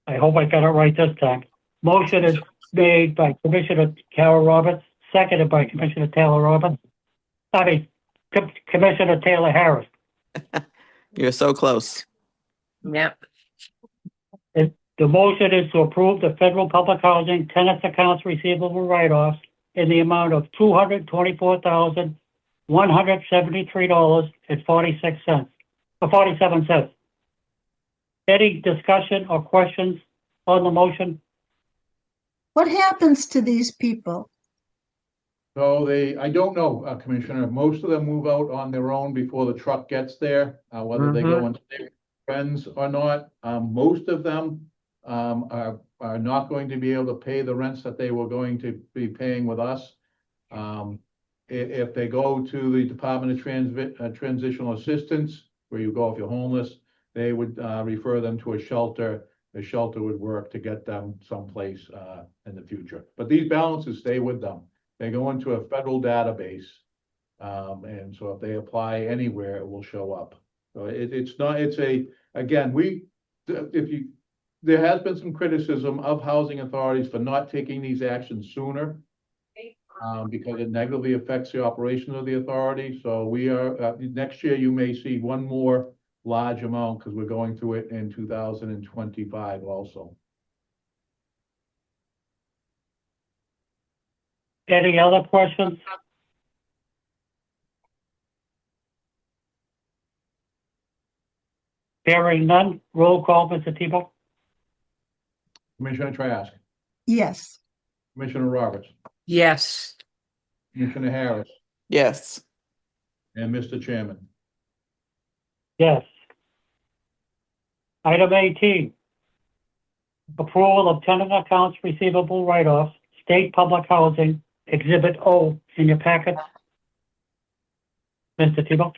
S1: I hope I got it right this time. Motion is made by Commissioner Carol Roberts, seconded by Commissioner Taylor Roberts. Commissioner Taylor Harris.
S5: you're so close.
S2: Yep.
S1: The motion is to approve the federal public housing tenants accounts receivable write-offs in the amount of $224,173.46, or 47 cents. Any discussion or questions on the motion?
S6: What happens to these people?
S3: So I don't know, Commissioner, most of them move out on their own before the truck gets there, whether they go and stay with friends or not. Most of them are not going to be able to pay the rents that they were going to be paying with us. If they go to the Department of Transitional Assistance, where you go if you're homeless, they would refer them to a shelter. The shelter would work to get them someplace in the future. But these balances stay with them. They go into a federal database. And so if they apply anywhere, it will show up. So there has been some criticism of housing authorities for not taking these actions sooner. Because it negatively affects the operation of the authority. So we are, next year you may see one more large amount because we're going through it in 2025 also.
S1: Any other questions? Hearing none, roll call, Mr. Tebow.
S3: Commissioner Trask,
S6: Yes.
S3: Commissioner Roberts,
S2: Yes.
S3: Commissioner Harris,
S5: Yes.
S3: and Mr. Chairman.
S1: Yes. Item 18. Approval of tenant accounts receivable write-offs, state public housing, Exhibit O in your packet. Mr. Tebow?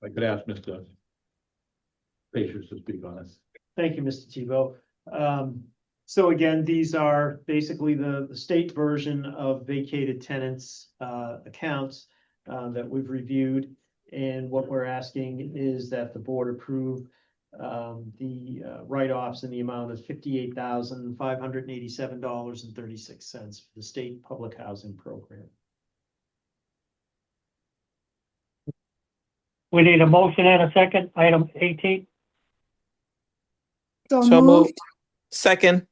S3: I could ask Mr. Pacious to speak on this.
S10: Thank you, Mr. Tebow. So again, these are basically the state version of vacated tenants accounts that we've reviewed. And what we're asking is that the board approve the write-offs in the amount of $58,587.36 for the state public housing program.
S1: We need a motion and a second, item 18.
S6: So
S5: So
S6: moved.
S5: moved. Second,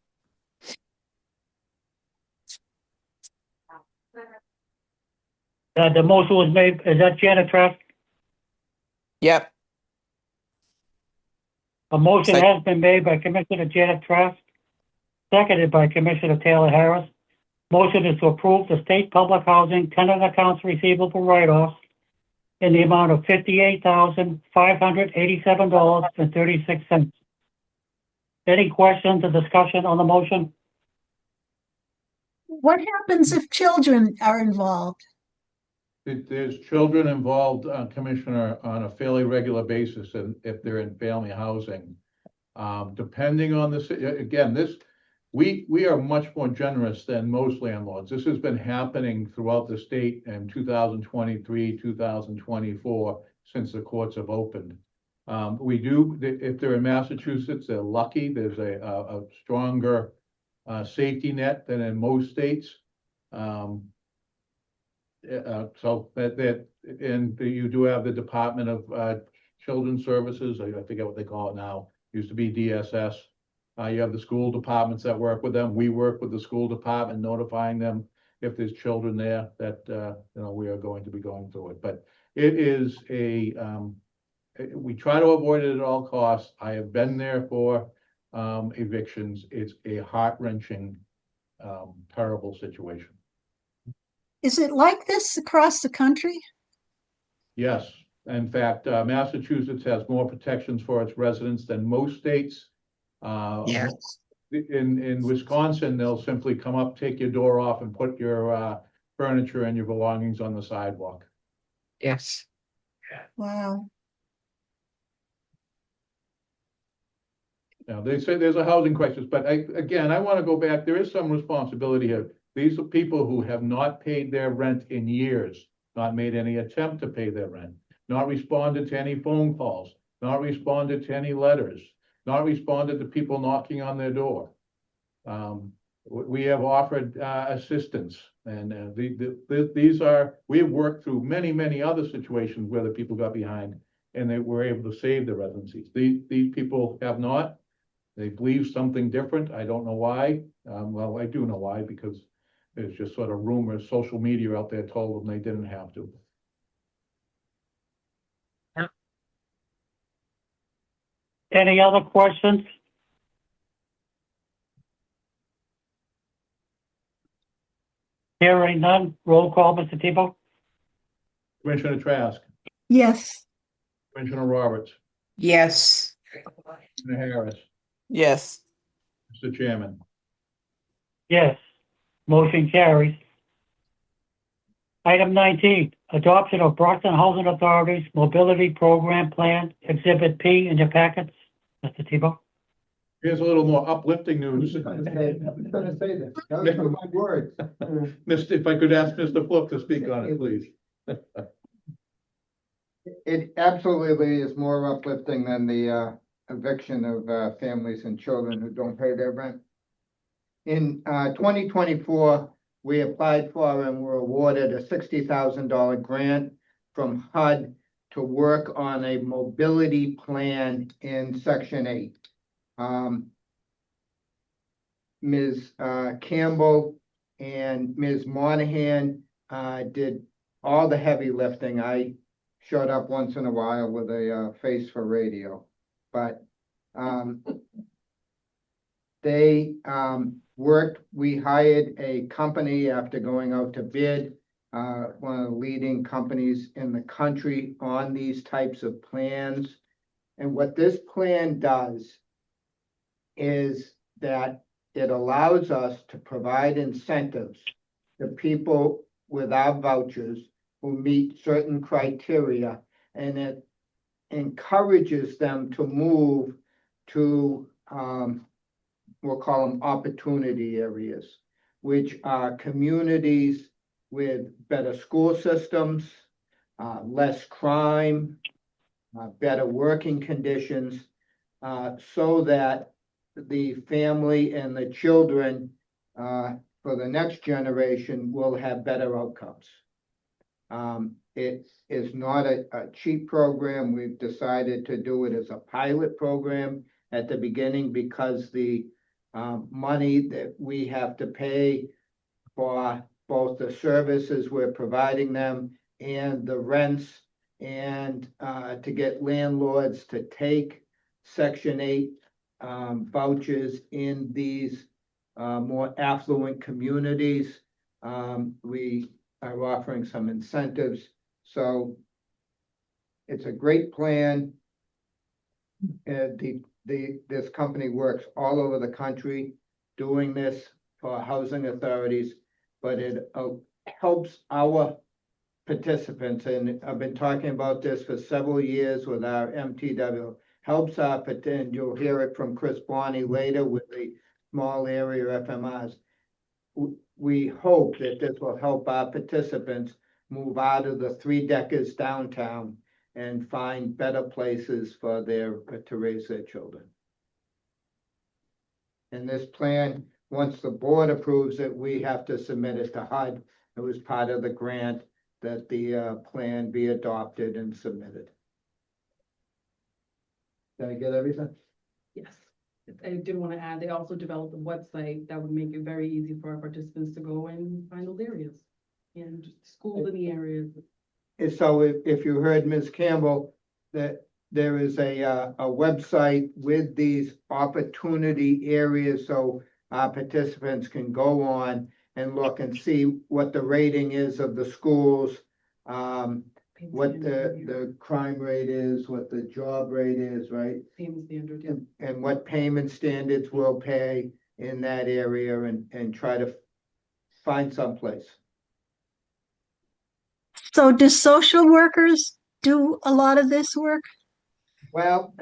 S1: The motion was made, is that Janet Trask?
S5: yep.
S1: A motion
S5: Sec-
S1: has been made by Commissioner Janet Trask, seconded by Commissioner Taylor Harris. Motion is to approve the state public housing tenant accounts receivable write-offs in the amount of $58,587.36. Any questions or discussion on the motion?
S6: What happens if children are involved?
S3: There's children involved, Commissioner, on a fairly regular basis, and if they're in family housing. Depending on we are much more generous than most landlords. This has been happening throughout the state in 2023, 2024, since the courts have opened. We do, if they're in Massachusetts, they're lucky. There's a stronger safety net than in most states. So that, and you do have the Department of Children's Services, I forget what they call it now, used to be DSS. You have the school departments that work with them. We work with the school department, notifying them if there's children there that, you know, we are going to be going through it. But it is we try to avoid it at all costs. I have been there for evictions. It's a heart-wrenching, terrible situation.
S6: Is it like this across the country?
S3: Yes, in fact, Massachusetts has more protections for its residents than most states.
S2: Yes.
S3: In Wisconsin, they'll simply come up, take your door off, and put your furniture and your belongings on the sidewalk.
S2: Yes.
S6: Wow.
S3: Now, they say there's a housing crisis, but again, I want to go back. There is some responsibility here. These are people who have not paid their rent in years, not made any attempt to pay their rent, not responded to any phone calls, not responded to any letters, not responded to people knocking on their door. We have offered assistance, and these are, we have worked through many other situations where the people got behind and they were able to save the residencies. These people have not. They believe something different. I don't know why. Well, I do know why, because there's just sort of rumors, social media out there told them they didn't have to.
S1: Any other questions? Hearing none, roll call, Mr. Tebow?
S3: Commissioner Trask,
S6: Yes.
S3: Commissioner Roberts,
S2: Yes.
S3: Commissioner Harris,
S5: Yes.
S3: Mr. Chairman.
S1: Yes. Motion carries. Item 19, adoption of Brockton Housing Authority's Mobility Program Plan, Exhibit P in your packets. Mr. Tebow?
S3: Here's a little more uplifting news.
S4: I was gonna say this, those are my words.
S3: If I could ask Mr. Flip to speak on it, please.
S4: It absolutely is more uplifting than the eviction of families and children who don't pay their rent. In 2024, we applied for and were awarded a $60,000 grant from HUD to work on a mobility plan in Section 8. Ms. Campbell and Ms. Monahan did all the heavy lifting. I showed up once in a while with a face for radio, but they worked. We hired a company after going out to bid, one of the leading companies in the country on these types of plans. And what this plan does is that it allows us to provide incentives to people without vouchers who meet certain criteria, and it encourages them to move to, we'll call them opportunity areas, which are communities with better school systems, less crime, better working conditions, so that the family and the children for the next generation will have better outcomes. It is not a cheap program. We've decided to do it as a pilot program at the beginning because the money that we have to pay for both the services we're providing them and the rents, and to get landlords to take Section 8 vouchers in these more affluent communities. We are offering some incentives. So it's a great plan. This company works all over the country doing this for housing authorities, but it helps our participants, and I've been talking about this for several years with our MTW, helps our participants, and you'll hear it from Chris Bonney later with the small area FMRs. We hope that this will help our participants move out of the 3 decades downtown and find better places for to raise their children. And this plan, once the board approves it, we have to submit it to HUD. It was part of the grant that the plan be adopted and submitted. Did I get everything?
S11: Yes, I did want to add, they also developed a website that would make it very easy for our participants to go and find those areas and schools in the areas.
S4: And so if you heard Ms. Campbell, that there is a website with these opportunity areas, so our participants can go on and look and see what the rating is of the schools, what the crime rate is, what the job rate is, right?
S11: Payment standard, yeah.
S4: And what payment standards will pay in that area and try to find someplace.
S6: So do social workers do a lot of this work?
S4: Well,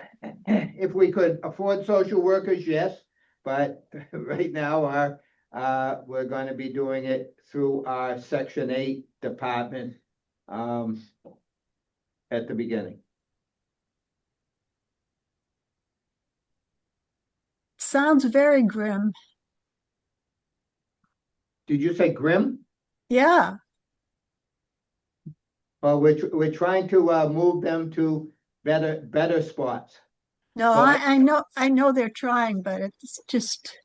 S4: if we could afford social workers, yes, but right now we're going to be doing it through our Section 8 department at the beginning.
S6: Sounds very grim.
S4: Did you say grim?
S6: Yeah,
S4: Well, we're trying to move them to better spots.
S6: no,
S4: Well,
S6: I know they're trying, but it's just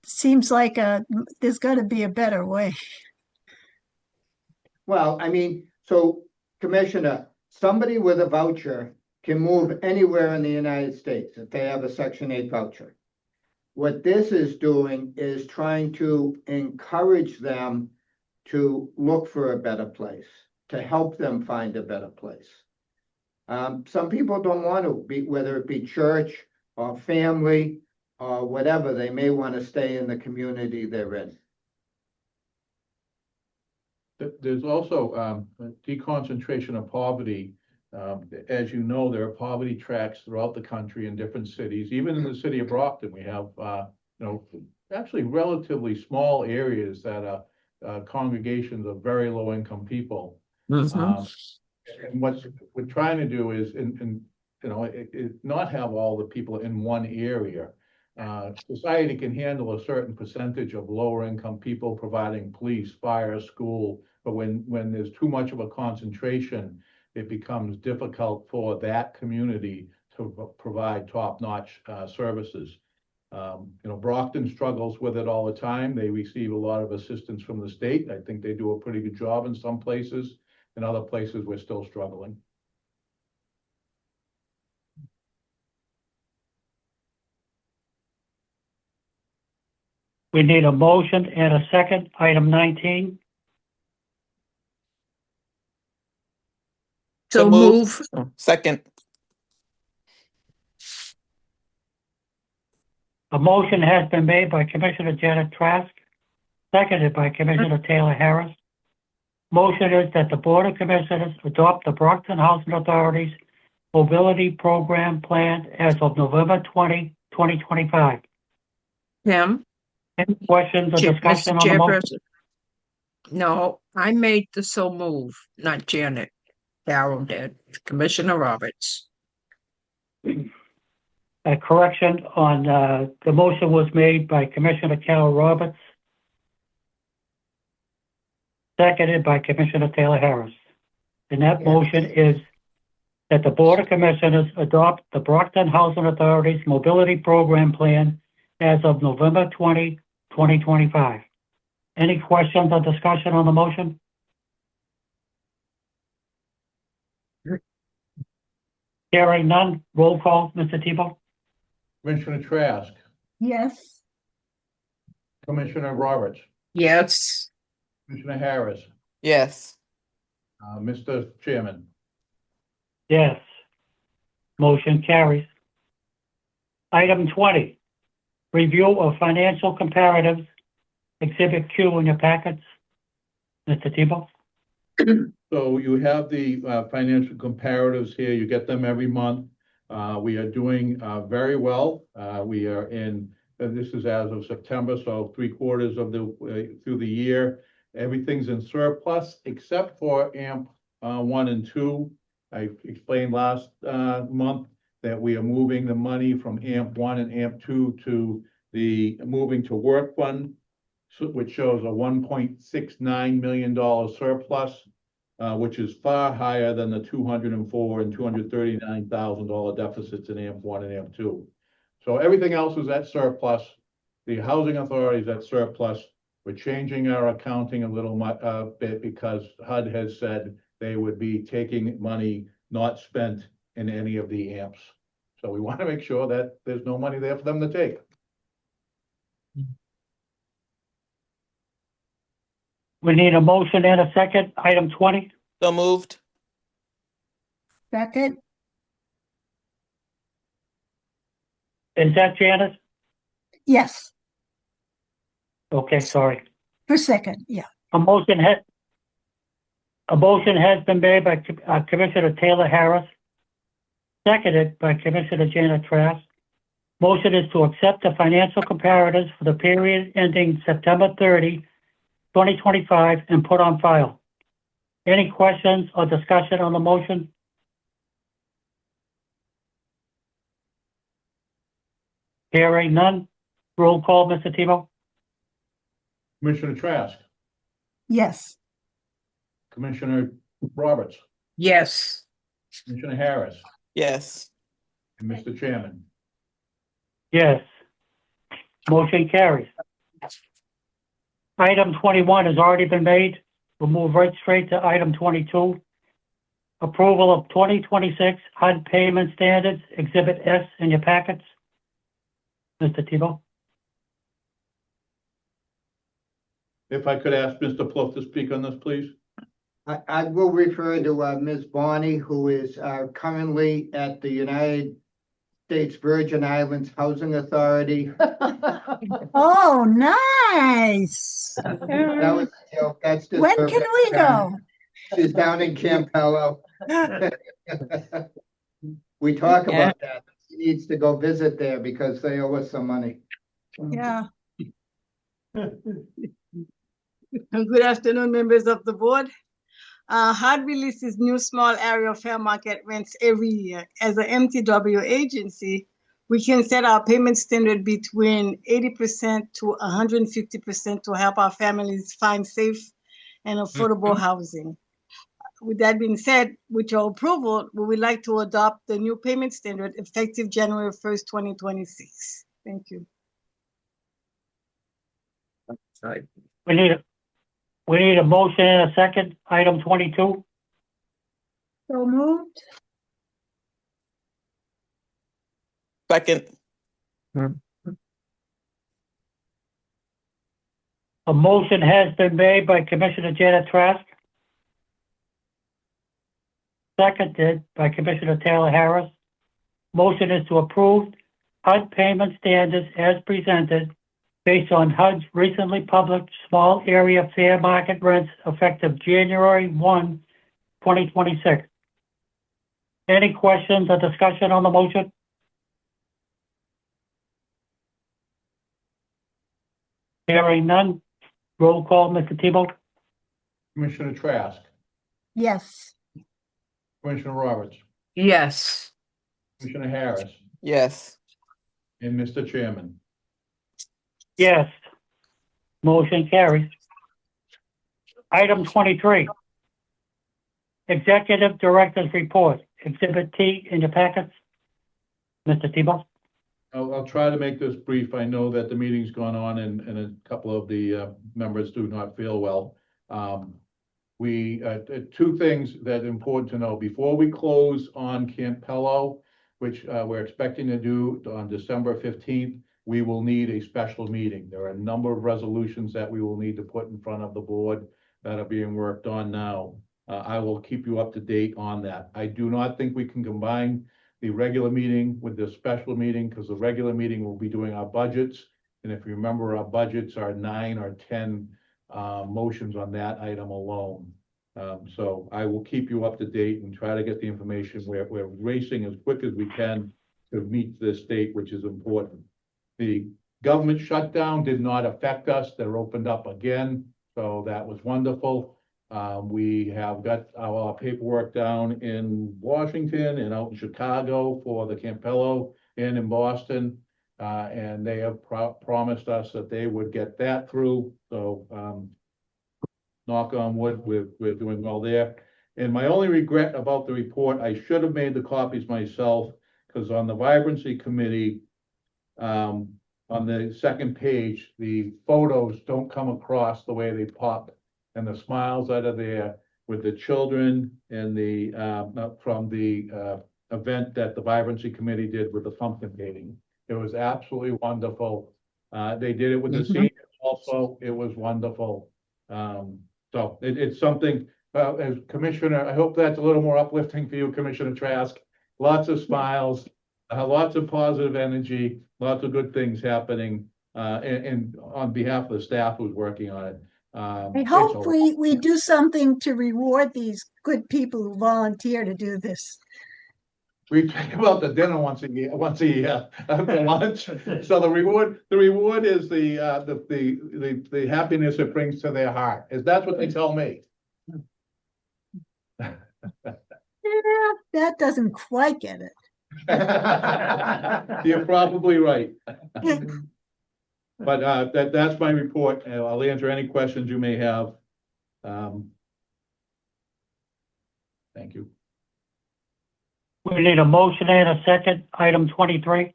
S6: seems like there's got to be a better way.
S4: Well, I mean, so Commissioner, somebody with a voucher can move anywhere in the United States if they have a Section 8 voucher. What this is doing is trying to encourage them to look for a better place, to help them find a better place. Some people don't want to be, whether it be church or family or whatever, they may want to stay in the community they're in.
S3: There's also deconcentration of poverty. As you know, there are poverty tracks throughout the country in different cities. Even in the city of Brockton, we have, actually relatively small areas that are congregations of very low income people. And what we're trying to do is, not have all the people in one area. Society can handle a certain percentage of lower income people providing police, fire, school, but when there's too much of a concentration, it becomes difficult for that community to provide top-notch services. Brockton struggles with it all the time. They receive a lot of assistance from the state. I think they do a pretty good job in some places. In other places, we're still struggling.
S1: We need a motion and a second, item 19.
S2: So move.
S5: Oh, second.
S1: A motion has been made by Commissioner Janet Trask, seconded by Commissioner Taylor Harris. Motion is that the Board of Commissioners adopt the Brockton Housing Authority's Mobility Program Plan as of November 20, 2025.
S2: Tim?
S1: Any questions or discussion on the motion?
S2: No, I made the so move, not Janet. Darrell did. Commissioner Roberts.
S1: A correction on the motion was made by Commissioner Carol Roberts, seconded by Commissioner Taylor Harris. And that motion is that the Board of Commissioners adopt the Brockton Housing Authority's Mobility Program Plan as of November 20, 2025. Any questions or discussion on the motion? Hearing none, roll call, Mr. Tebow?
S3: Commissioner Trask,
S6: Yes.
S3: Commissioner Roberts,
S2: Yes.
S3: Commissioner Harris,
S5: Yes.
S3: Mr. Chairman.
S1: Yes. Motion carries. Item 20, review of financial comparatives, Exhibit Q in your packets. Mr. Tebow?
S3: So you have the financial comparatives here. You get them every month. We are doing very well. We are in, this is as of September, so 3/4 of the through the year. Everything's in surplus except for AMP 1 and 2. I explained last month that we are moving the money from AMP 1 and AMP 2 to the moving to work fund, which shows a $1.69 million surplus, which is far higher than the $204,000 and $239,000 deficits in AMP 1 and AMP 2. So everything else is at surplus. The housing authority is at surplus. We're changing our accounting a little bit because HUD has said they would be taking money not spent in any of the AMPs. So we want to make sure that there's no money there for them to take.
S1: We need a motion and a second. Item 20.
S5: So moved.
S6: Second,
S1: Is that Janice?
S6: yes,
S1: Okay, sorry.
S6: for second, yeah.
S1: A motion has been made by Commissioner Taylor Harris, seconded by Commissioner Janet Trask. Motion is to accept the financial comparatives for the period ending September 30, 2025, and put on file. Any questions or discussion on the motion? Hearing none. Roll call, Mr. Tebow?
S3: Commissioner Trask,
S6: Yes,
S3: Commissioner Roberts,
S2: Yes.
S3: Commissioner Harris,
S5: Yes.
S3: and Mr. Chairman.
S1: Yes. Motion carries. Item 21 has already been made. We'll move right straight to item 22. Approval of 2026 HUD payment standards, Exhibit S in your packets. Mr. Tebow?
S3: If I could ask Mr. Plouffe to speak on this, please.
S4: I will refer to Ms. Bonnie, who is currently at the United States Virgin Islands Housing Authority.
S6: oh, nice.
S4: That was a joke. That's just
S6: When
S4: her
S6: can we
S4: background.
S6: go?
S4: She's down in Campello. We talk about that. She needs to go visit there because they owe us some money.
S6: Yeah,
S12: Good afternoon, members of the board. HUD releases new small area fair market rents every year. As an MTW agency, we can set our payment standard between 80% to 150% to help our families find safe and affordable housing. With that being said, with your approval, we would like to adopt the new payment standard effective January 1st, 2026. Thank you.
S2: Sorry.
S1: We need a motion and a second. Item 22.
S6: so moved.
S5: Second.
S1: A motion has been made by Commissioner Janet Trask, seconded by Commissioner Taylor Harris. Motion is to approve HUD payment standards as presented based on HUD's recently published small area fair market rents effective January 1, 2026. Any questions or discussion on the motion? Hearing none. Roll call, Mr. Tebow?
S3: Commissioner Trask,
S6: Yes,
S3: Commissioner Roberts,
S2: Yes.
S3: Commissioner Harris,
S5: Yes.
S3: and Mr. Chairman.
S1: Yes. Motion carries. Item 23. Executive Director's Report, Exhibit T in your packets. Mr. Tebow?
S3: I'll try to make this brief. I know that the meeting's gone on and a couple of the members do not feel well. Two things that are important to know. Before we close on Campello, which we're expecting to do on December 15th, we will need a special meeting. There are a number of resolutions that we will need to put in front of the board that are being worked on now. I will keep you up to date on that. I do not think we can combine the regular meeting with the special meeting because the regular meeting will be doing our budgets. And if you remember, our budgets are 9 or 10 motions on that item alone. So I will keep you up to date and try to get the information. We're racing as quick as we can to meet this date, which is important. The government shutdown did not affect us. They're opened up again. So that was wonderful. We have got our paperwork down in Washington and out in Chicago for the Campello and in Boston. And they have promised us that they would get that through, so, knock on wood, we're doing well there. And my only regret about the report, I should have made the copies myself, because on the vibrancy committee, on the second page, the photos don't come across the way they pop, and the smiles that are there with the children and the, from the, event that the vibrancy committee did with the pumpkin painting. It was absolutely wonderful. They did it with the seniors also. It was wonderful. So it's something, as Commissioner, I hope that's a little more uplifting for you, Commissioner Trask. Lots of smiles, lots of positive energy, lots of good things happening, and on behalf of the staff who's working on it.
S6: I hope we do something to reward these good people who volunteer to do this.
S3: We talk about the dinner once a year, after lunch. So the reward is the happiness it brings to their heart. That's what they tell me.
S6: Yeah, that doesn't quite get it.
S3: You're probably right. But that's my report. I'll answer any questions you may have. Thank you.
S1: We need a motion and a second, item 23.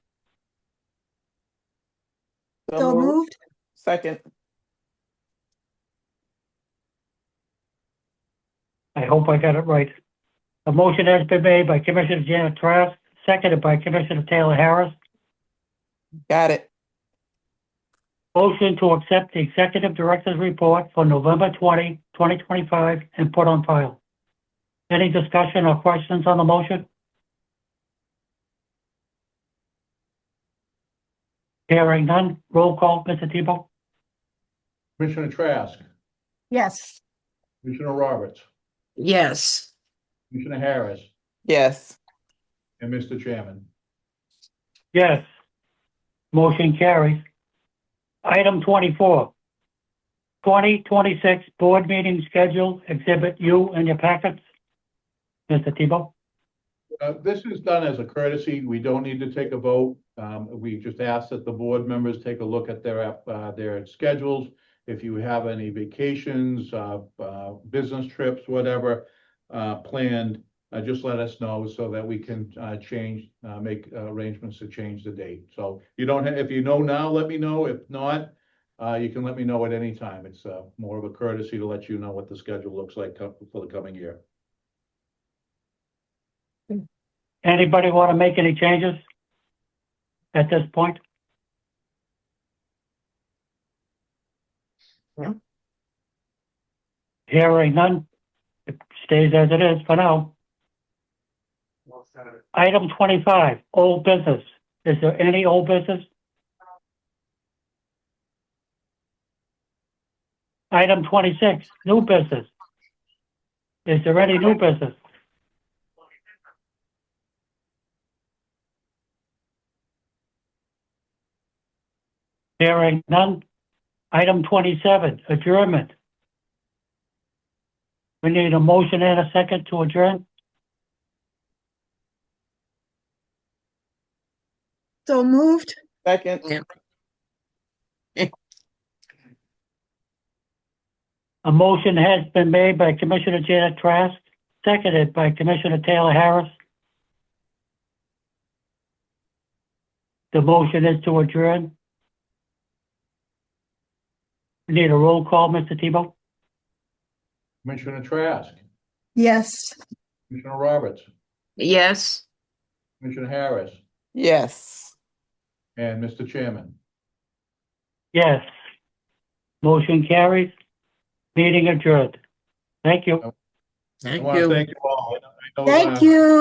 S6: So moved.
S5: Second.
S1: I hope I got it right. A motion has been made by Commissioner Janet Trask, seconded by Commissioner Taylor Harris.
S5: Got it.
S1: Motion to accept the Executive Director's report for November 20, 2025 and put on file. Any discussion or questions on the motion? Hearing none, roll call, Mr. Tebow?
S3: Commissioner Trask,
S6: Yes.
S3: Commissioner Roberts,
S2: Yes.
S3: Commissioner Harris,
S5: Yes.
S3: and Mr. Chairman.
S1: Yes. Motion carries. Item 24. 2026 board meeting schedule, exhibit U in your packets. Mr. Tebow?
S3: This is done as a courtesy. We don't need to take a vote. We just ask that the board members take a look at their schedules. If you have any vacations, business trips, whatever, planned, just let us know so that we can make arrangements to change the date. So you don't have, if you know now, let me know. If not, you can let me know at any time. It's more of a courtesy to let you know what the schedule looks like for the coming year.
S1: Anybody want to make any changes at this point?
S2: No.
S1: Hearing none, it stays as it is for now. Item 25, old business. Is there any old business? Item 26, new business. Is there any new business? Hearing none. Item 27, adjournment. We need a motion and a second to adjourn.
S6: So moved.
S5: Second.
S1: A motion has been made by Commissioner Janet Trask, seconded by Commissioner Taylor Harris. The motion is to adjourn. We need a roll call, Mr. Tebow?
S3: Commissioner Trask,
S6: Yes.
S3: Commissioner Roberts,
S2: Yes.
S3: Commissioner Harris,
S5: Yes.
S3: and Mr. Chairman.
S1: Yes. Motion carries. Meeting adjourned. Thank you.
S3: I
S2: Thank
S3: want to
S2: you.
S3: thank you all. I know,
S6: Thank you.